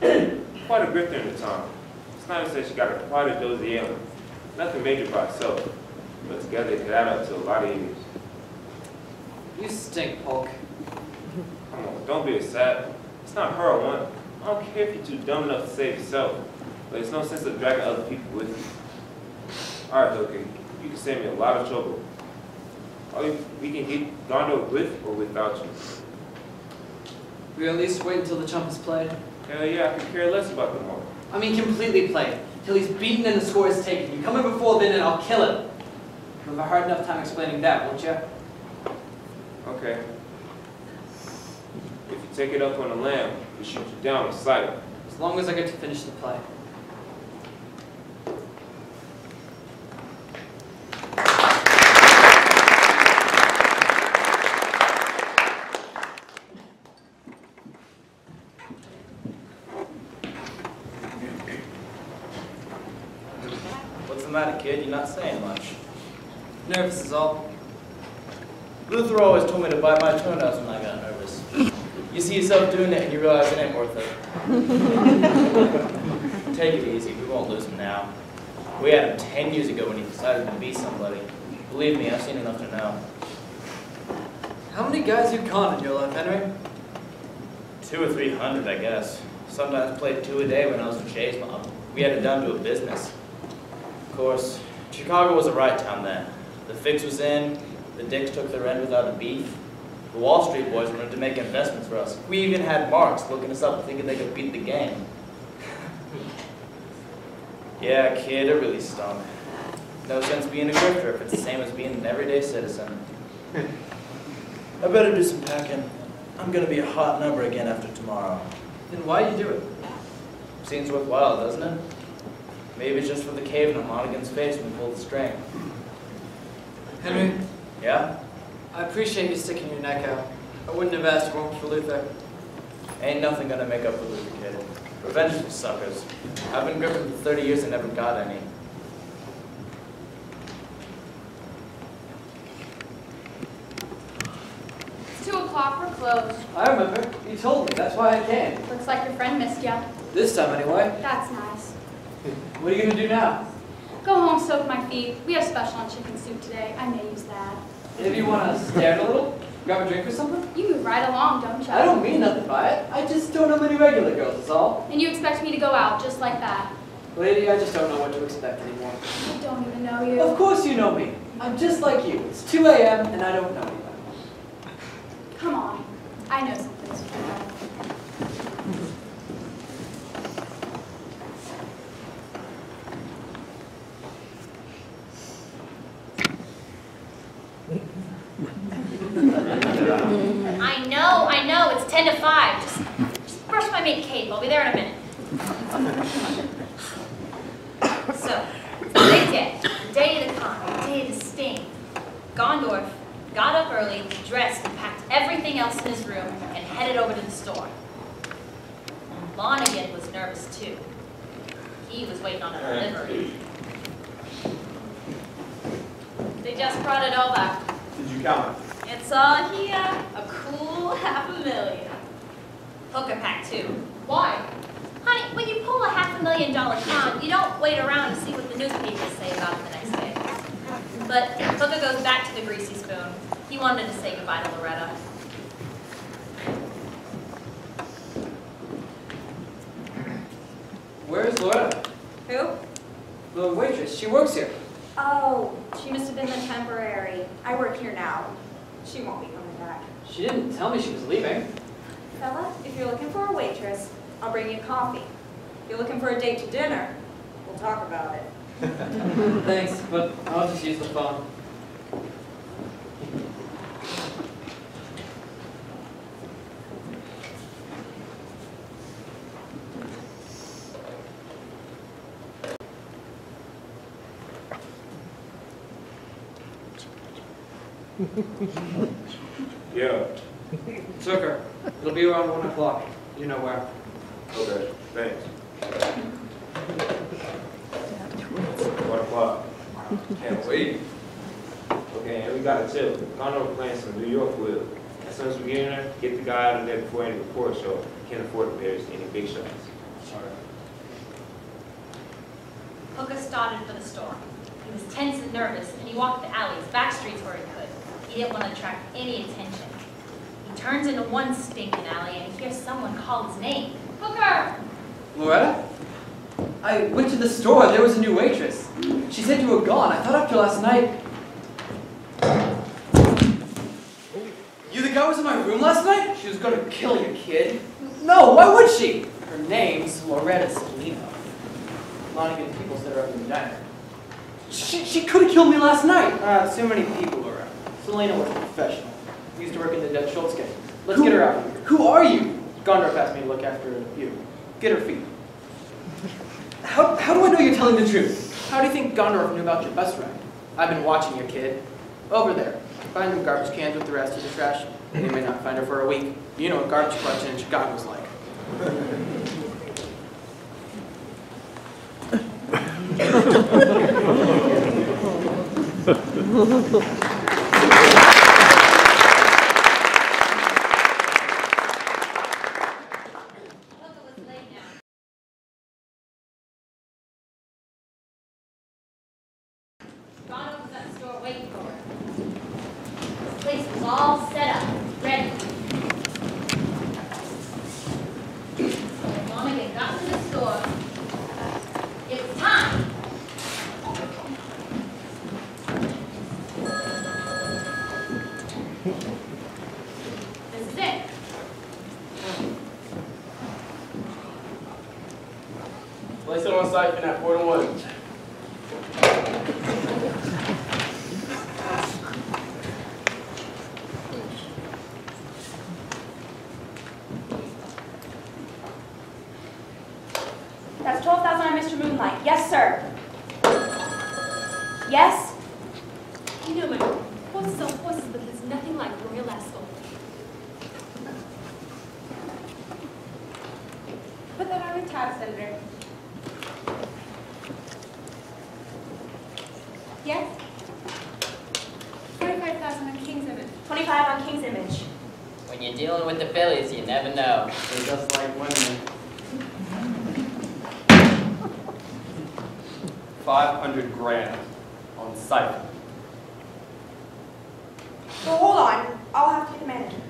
Lacona. Quite a grifter in the town. Snyder said she got a quite a dozy ailment. Nothing major by itself, but together it could add up to a lot of years. You stink, Hulk. Come on, don't be a sap. It's not her I want. I don't care if you're too dumb enough to save yourself, but there's no sense of dragging other people with you. All right, Hooker, you can save me a lot of trouble. We can get Gondorf with or without you. We at least wait until the chump is played. Hell yeah, I could care less about them all. I mean completely played. Till he's beaten and the score is taken. You come in before then and I'll kill him. You'll have a hard enough time explaining that, won't you? Okay. If you take it up on the lam, we shoot you down on sight. As long as I get to finish the play. What's the matter, kid? You're not saying much. Nervous is all. Luther always told me to bite my toenails when I got nervous. You see yourself doing it and you realize it ain't worth it. Take it easy. We won't lose him now. We had him 10 years ago when he decided to be somebody. Believe me, I've seen enough to know. How many guys you conned in your life, Henry? 200 or 300, I guess. Sometimes played 2 a day when I was in Shay's mob. We had it down to a business. Of course, Chicago was a right town then. The fix was in, the dicks took their end without a beef. The Wall Street boys wanted to make investments for us. We even had marks looking us up thinking they could beat the game. Yeah, kid, it really stunk. No sense being a grifter if it's the same as being an everyday citizen. I better do some packing. I'm gonna be a hot number again after tomorrow. Then why do you do it? Seems worthwhile, doesn't it? Maybe it's just for the cave in Lonnegan's face when we pulled the string. Henry? Yeah? I appreciate you sticking your neck out. I wouldn't have asked if it weren't for Luther. Ain't nothing gonna make up for Luther, kid. Revenge for suckers. I've been gripping for 30 years and never got any. It's 2 o'clock, we're closed. I remember. You told me. That's why I came. Looks like your friend missed ya. This time, anyway. That's nice. What are you going to do now? Go home, soak my feet. We have special on chicken soup today. I may use that. If you want to stare a little, grab a drink or something? You move right along, don't you? I don't mean nothing by it. I just don't know many regular girls, that's all. And you expect me to go out just like that? Lady, I just don't know what to expect anymore. I don't even know you. Of course you know me. I'm just like you. It's 2 a.m. and I don't know anybody. Come on. I know something's wrong. I know, it's 10 to 5. Just brush my mate Kate. I'll be there in a minute. So, it's a big day. The day of the con, the day of the sting. Gondorf got up early, dressed, and packed everything else in his room, and headed over to the store. Lonnegan was nervous too. He was waiting on a delivery. They just brought it over. Did you count it? It's all here. A cool $500,000. Hooker pack too. Why? Honey, when you pull a $500,000 con, you don't wait around to see what the newspapers say about it the next day. But Hooker goes back to the greasy spoon. He wanted to say goodbye to Loretta. Where's Loretta? Who? The waitress. She works here. Oh, she must have been the temporary. I work here now. She won't be coming back. She didn't tell me she was leaving. Fella, if you're looking for a waitress, I'll bring you coffee. If you're looking for a date to dinner, we'll talk about it. Thanks, but I'll just use the phone. Yeah. Took her. It'll be around 1 o'clock. You know where. Okay, thanks. 1 o'clock. Can't wait. Okay, and we gotta chill. Gondorf playing some New York with. As soon as we get in there, get the guy out of there before any report show. Can't afford to pay any big shots. Sorry. Hooker started for the store. He was tense and nervous, and he walked the alleys, back streets where he could. He didn't want to attract any attention. He turns into one stinking alley, and he hears someone call his name. Hooker! Loretta? I went to the store. There was a new waitress. She said you were gone. I thought after last night... You the guy who was in my room last night? She was going to kill you, kid. No, why would she? Her name's Loretta Salino. Lonnegan people set her up in the diner. She could have killed me last night. Too many people around. Selena was a professional. Used to work in the Dead Schultz gang. Let's get her out of here. Who are you? Gondorf asked me to look after you. Get her feet. How do I know you're telling the truth? How do you think Gondorf knew about your bus ride? I've been watching you, kid. Over there. Find the garbage cans with the rest of the trash. You may not find her for a week. You know what garbage collection in Chicago's like. Ronald was at the store waiting for her. The place was all set up, ready. When Lonnegan got to the store, it was time. This is it. Place it on siphon at 4 to 1. That's 12,000 I missed Mr. Moonlight. Yes, sir. Yes? Newman, horses are horses, but there's nothing like royal escort. Put that on your tab, Senator. Yes? 25,000 on King's Image. 25 on King's Image. When you're dealing with the Phillies, you never know. They're just like women. 500 grand on site. So hold on. I'll have to get the manager.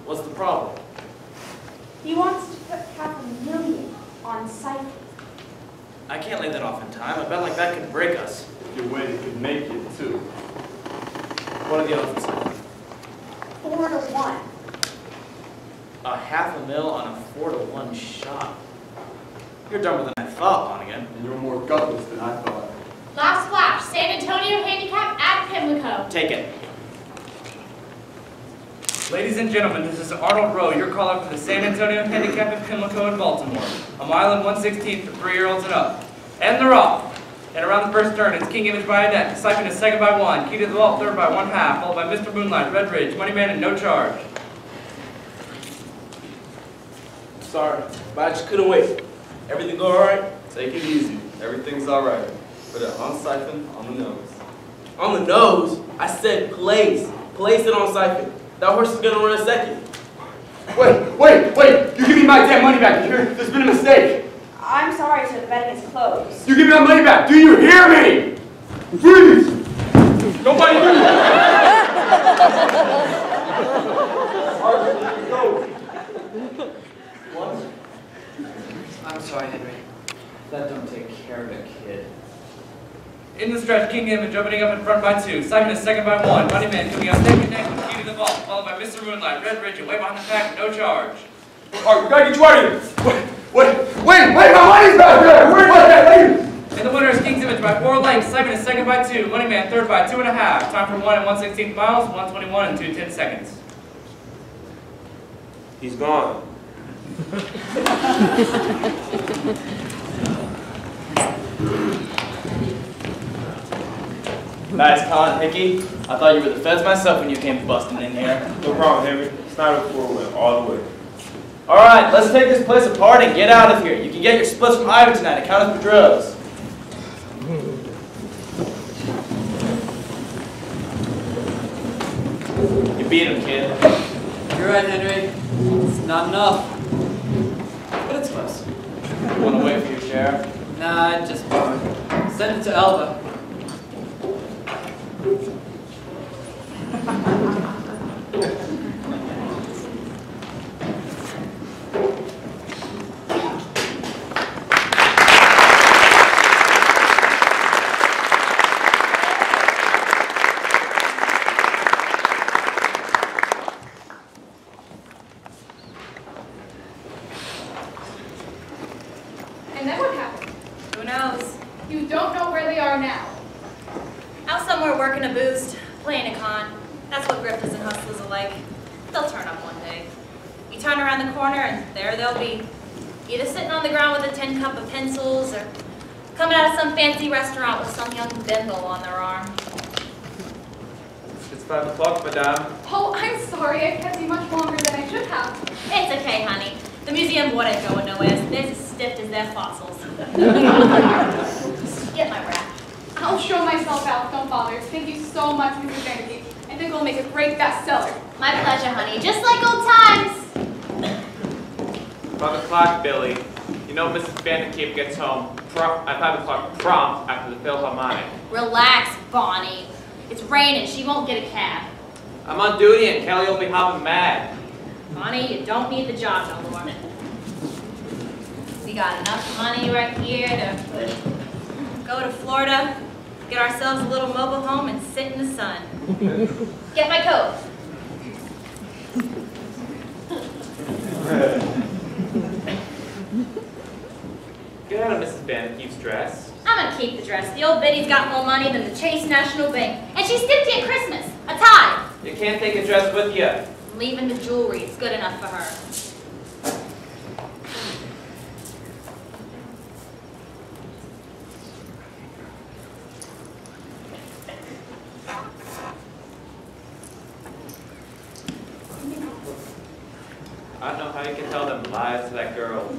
What's the problem? He wants to put $500,000 on site. I can't lay that off in time. A bet like that could break us. If you win, you could make it too. What are the odds? 4 to 1. $500,000 on a 4-to-1 shot. You're dumber than I thought, Lonnegan. And you're more gutless than I thought. Last flash, San Antonio handicap at Pimlico. Take it. Ladies and gentlemen, this is Arnold Rowe, your caller for the San Antonio Handicap at Pimlico in Baltimore. A mile and 1/16 for 3-year-olds and up. And they're off. And around the first turn, it's King Image by a neck. Siphon is second by 1. Key to the vault, third by 1/2. Followed by Mr. Moonlight, Red Ridge, Money Man, and No Charge. Sorry, but I just couldn't wait. Everything go all right? Take it easy. Everything's all right. Put it on siphon, on the nose. On the nose? I said place. Place it on siphon. That horse is gonna run a second. Wait! You give me my damn money back. There's been a mistake. I'm sorry, sir. The betting is closed. You give me my money back. Do you hear me? Freeze! Nobody move! I'm sorry, Henry. That don't take care of a kid. In the stretch, King Image opening up in front by 2. Siphon is second by 1. Money Man coming up neck and neck with Key to the vault. Followed by Mr. Moonlight, Red Ridge, and way behind the pack, No Charge. Alright, we gotta get you out of here. Wait, my money's back there! Where's that? And the winner is King's Image by 4 lengths. Siphon is second by 2. Money Man third by 2.5. Time for 1 and 1/16 miles, 1:21 and 2:10 seconds. He's gone. Nice con, Hickey. I thought you were the feds myself when you came busting in here. No problem, Henry. It's not a 4-win all the way. All right, let's take this place apart and get out of here. You can get your splits from Ivy tonight. Count us for drugs. You beat him, kid. You're right, Henry. It's not enough. But it's close. Want to wait for your sheriff? Nah, just send it to Elva. And then what happened? Who knows? You don't know where they are now. Out somewhere working a boost, playing a con. That's what grifters and hustlers are like. They'll turn up one day. You turn around the corner and there they'll be. Either sitting on the ground with a tin cup of pencils or coming out of some fancy restaurant with some young bimbo on their arm. It's 5 o'clock, madame. Oh, I'm sorry. I kept you much longer than I should have. It's okay, honey. The museum wouldn't go nowhere. They're as stiff as their fossils. Get my wrap. I'll show myself out. Don't bother. Thank you so much, Mrs. Trinity. I think we'll make a great bestseller. My pleasure, honey. Just like old times. 5 o'clock, Billy. You know Mrs. Vanderkeep gets home at 5 o'clock prompt after the Philharmonic. Relax, Bonnie. It's raining. She won't get a cab. I'm on duty and Kelly will be hopping mad. Bonnie, you don't need the job no more. We got enough money right here to go to Florida, get ourselves a little mobile home, and sit in the sun. Get my coat. Get out of Mrs. Vanderkeep's dress. I'm gonna keep the dress. The old biddy's got more money than the Chase National Bank. And she's 50 at Christmas. A tie. You can't take a dress with you. I'm leaving the jewelry. It's good enough for her. I don't know how you can tell them lies to that girl.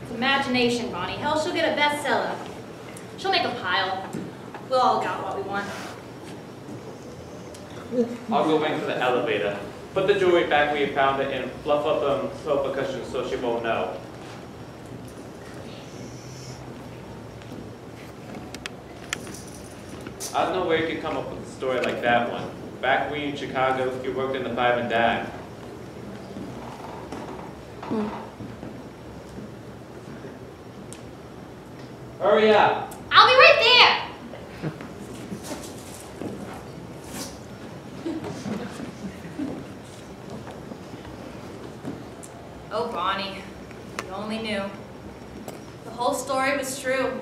It's imagination, Bonnie. Hell, she'll get a bestseller. She'll make a pile. We'll all got what we want. I'll go wait for the elevator. Put the jewelry back where you found it and fluff up them sofa cushions so she won't know. I don't know where you could come up with a story like that one. Back when you in Chicago, you worked in the 5 and dime. Hurry up! I'll be right there! Oh, Bonnie, you only knew. The whole story was true.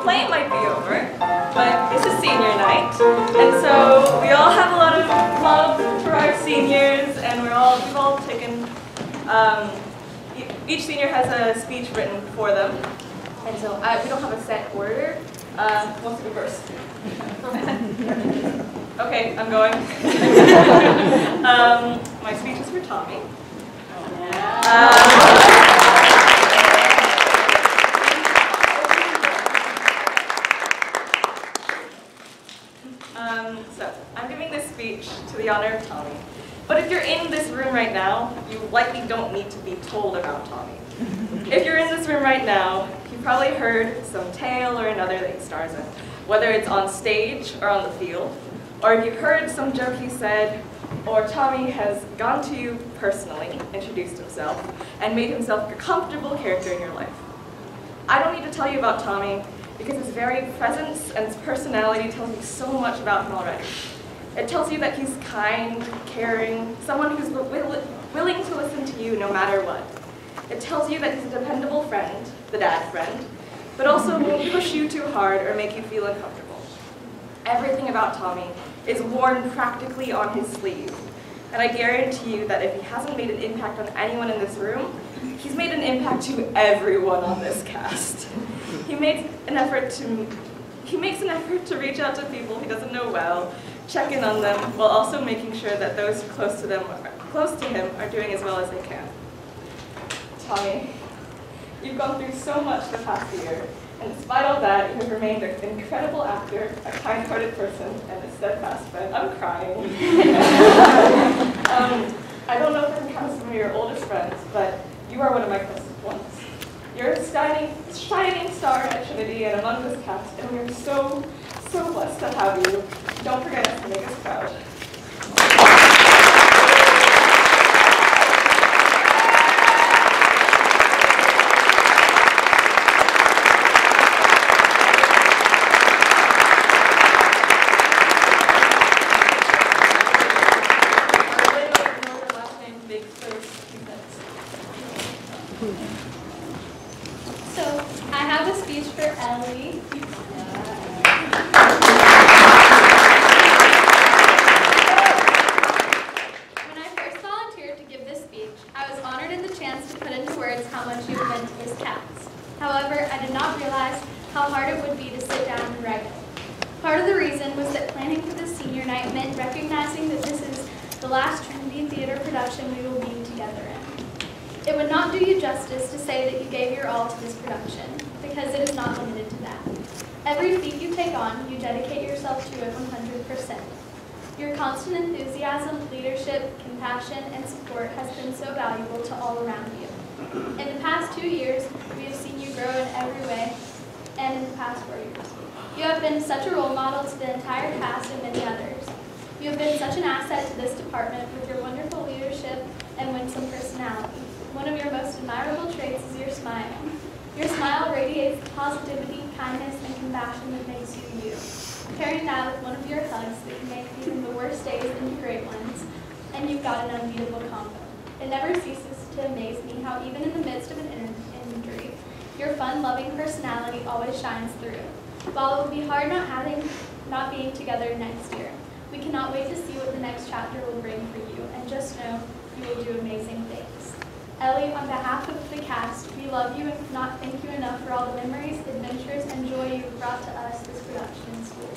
play might be over, but it's a senior night, and so we all have a lot of love for our seniors, and we've all taken, each senior has a speech written for them, and so we don't have a set order. What's the reverse? Okay, I'm going. My speech is for Tommy. So, I'm giving this speech to the honor of Tommy. But if you're in this room right now, you likely don't need to be told about Tommy. If you're in this room right now, you probably heard some tale or another that he stars in, whether it's on stage or on the field, or if you heard some joke he said, or Tommy has gone to you personally, introduced himself, and made himself a comfortable character in your life. I don't need to tell you about Tommy, because his very presence and his personality tells you so much about him already. It tells you that he's kind, caring, someone who's willing to listen to you no matter what. It tells you that he's a dependable friend, the dad friend, but also won't push you too hard or make you feel uncomfortable. Everything about Tommy is worn practically on his sleeve, and I guarantee you that if he hasn't made an impact on anyone in this room, he's made an impact to everyone on this cast. He makes an effort to reach out to people he doesn't know well, check in on them, while also making sure that those close to him are doing as well as they can. Tommy, you've gone through so much the past year, and despite all that, you have remained an incredible actor, a kind-hearted person, and a steadfast friend. I'm crying. I don't know if I can count some of your oldest friends, but you are one of my closest ones. You're a shining star at Trinity and among this cast, and we're so blessed to have you. Don't forget us to make us proud. So, I have a speech for Ellie. When I first volunteered to give this speech, I was honored in the chance to put into words how much you meant to his cats. However, I did not realize how hard it would be to sit down and write it. Part of the reason was that planning for this senior night meant recognizing that this is the last Trinity Theater production we will be together in. It would not do you justice to say that you gave your all to this production, because it is not limited to that. Every feat you take on, you dedicate yourself to it 100%. Your constant enthusiasm, leadership, compassion, and support has been so valuable to all around you. In the past 2 years, we have seen you grow in every way, and in the past 4 years. You have been such a role model to the entire cast and many others. You have been such an asset to this department with your wonderful leadership and winsome personality. One of your most admirable traits is your smile. Your smile radiates the positivity, kindness, and compassion that makes you you. Pairing that with one of your hugs that can make even the worst days into great ones, and you've got an unbeatable combo. It never ceases to amaze me how even in the midst of an injury, your fun-loving personality always shines through. While it will be hard not being together next year, we cannot wait to see what the next chapter will bring for you, and just know you will do amazing things. Ellie, on behalf of the cast, we love you and cannot thank you enough for all the memories, adventures, and joy you've brought to us this production in school.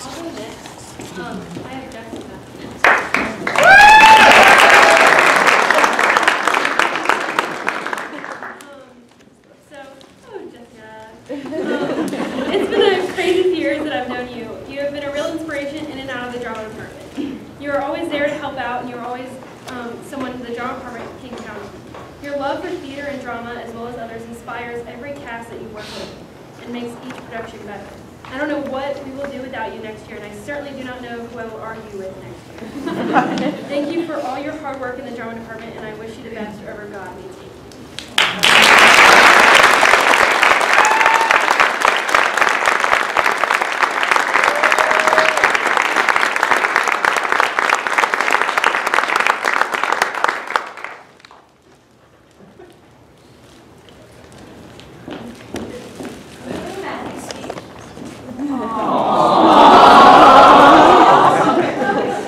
I'll go next. I have Jessica. It's been a crazy few years that I've known you. You have been a real inspiration in and out of the drama department. You are always there to help out, and you're always someone the drama department can count on. Your love for theater and drama, as well as others, inspires every cast that you work with and makes each production better. I don't know what we will do without you next year, and I certainly do not know who I will argue with next year. Thank you for all your hard work in the drama department, and I wish you the best wherever God leads you.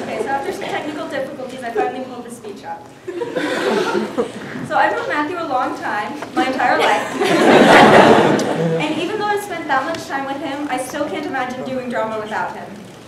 Okay, so after some technical difficulties, I finally pulled the speech up. So I've known Matthew a long time, my entire life. And even though I've spent that much time with him, I still can't imagine doing drama without him.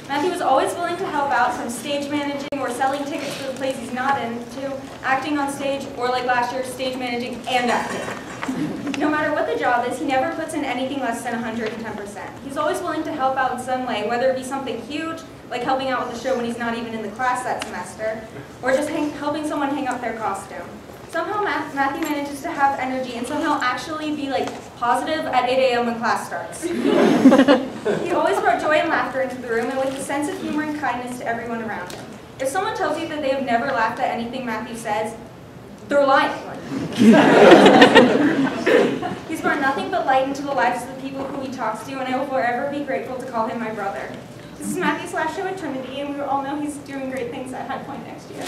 Matthew was always willing to help out, from stage managing or selling tickets for the plays he's not in, to acting on stage, or like last year, stage managing and acting. No matter what the job is, he never puts in anything less than 110%. He's always willing to help out in some way, whether it be something huge, like helping out with the show when he's not even in the class that semester, or just helping someone hang up their costume. Somehow Matthew manages to have energy and somehow actually be like positive at 8 a.m. when class starts. He always brought joy and laughter into the room, and with a sense of humor and kindness to everyone around him. If someone tells you that they have never laughed at anything Matthew says, they're lying. He's brought nothing but light into the lives of the people who he talks to, and I will forever be grateful to call him my brother. This is Matthew's last show at Trinity, and we all know he's doing great things at High Point next year.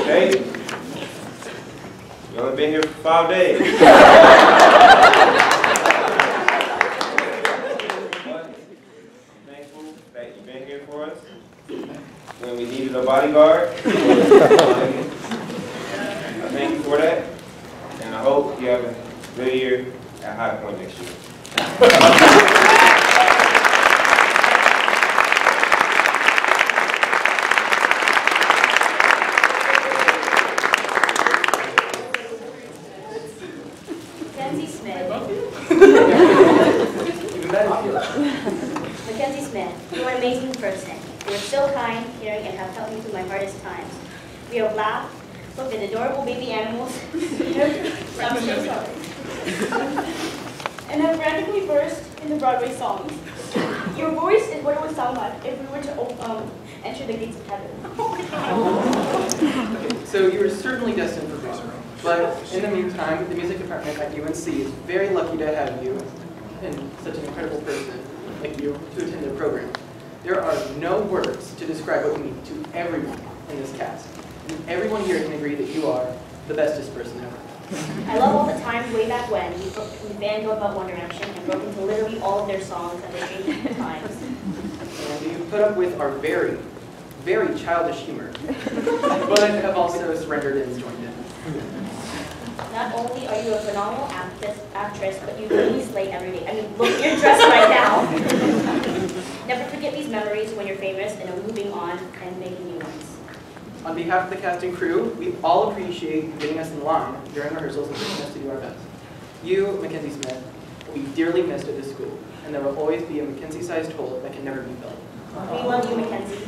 Hey, you only been here for 5 days. But thankful that you've been here for us. bodyguard. I thank you for that, and I hope you have a good year at High Point next year. Mackenzie Smith, you are an amazing person. You are so kind, caring, and have helped me through my hardest times. We have laughed, looked at adorable baby animals. I'm so sorry. And have frantically burst into Broadway songs. Your voice is what it would sound like if we were to enter the gates of heaven. Okay, so you are certainly destined for Broadway. But in the meantime, the music department at UNC is very lucky to have you, and such an incredible person like you, to attend their program. There are no words to describe what you mean to everyone in this cast. And everyone here can agree that you are the bestest person ever. I love all the times way back when we fangirled about One Direction and broke into literally all of their songs at the same times. And you put up with our very, very childish humor, but have also surrendered and joined in. Not only are you a phenomenal actress, but you really slay every day. I mean, look, you're dressed right now. Never forget these memories when you're famous and are moving on and making new ones. On behalf of the cast and crew, we all appreciate you getting us in line during rehearsals and pushing us to do our best. You, Mackenzie Smith, will be dearly missed at this school, and there will always be a Mackenzie-sized hole that can never be filled. We love you, Mackenzie.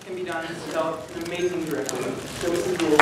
Can be done without an amazing director. So this is Gould.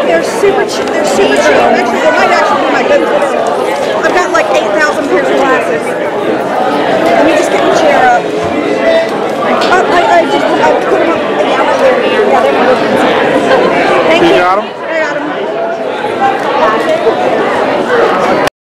They're super cheap. They're cheap.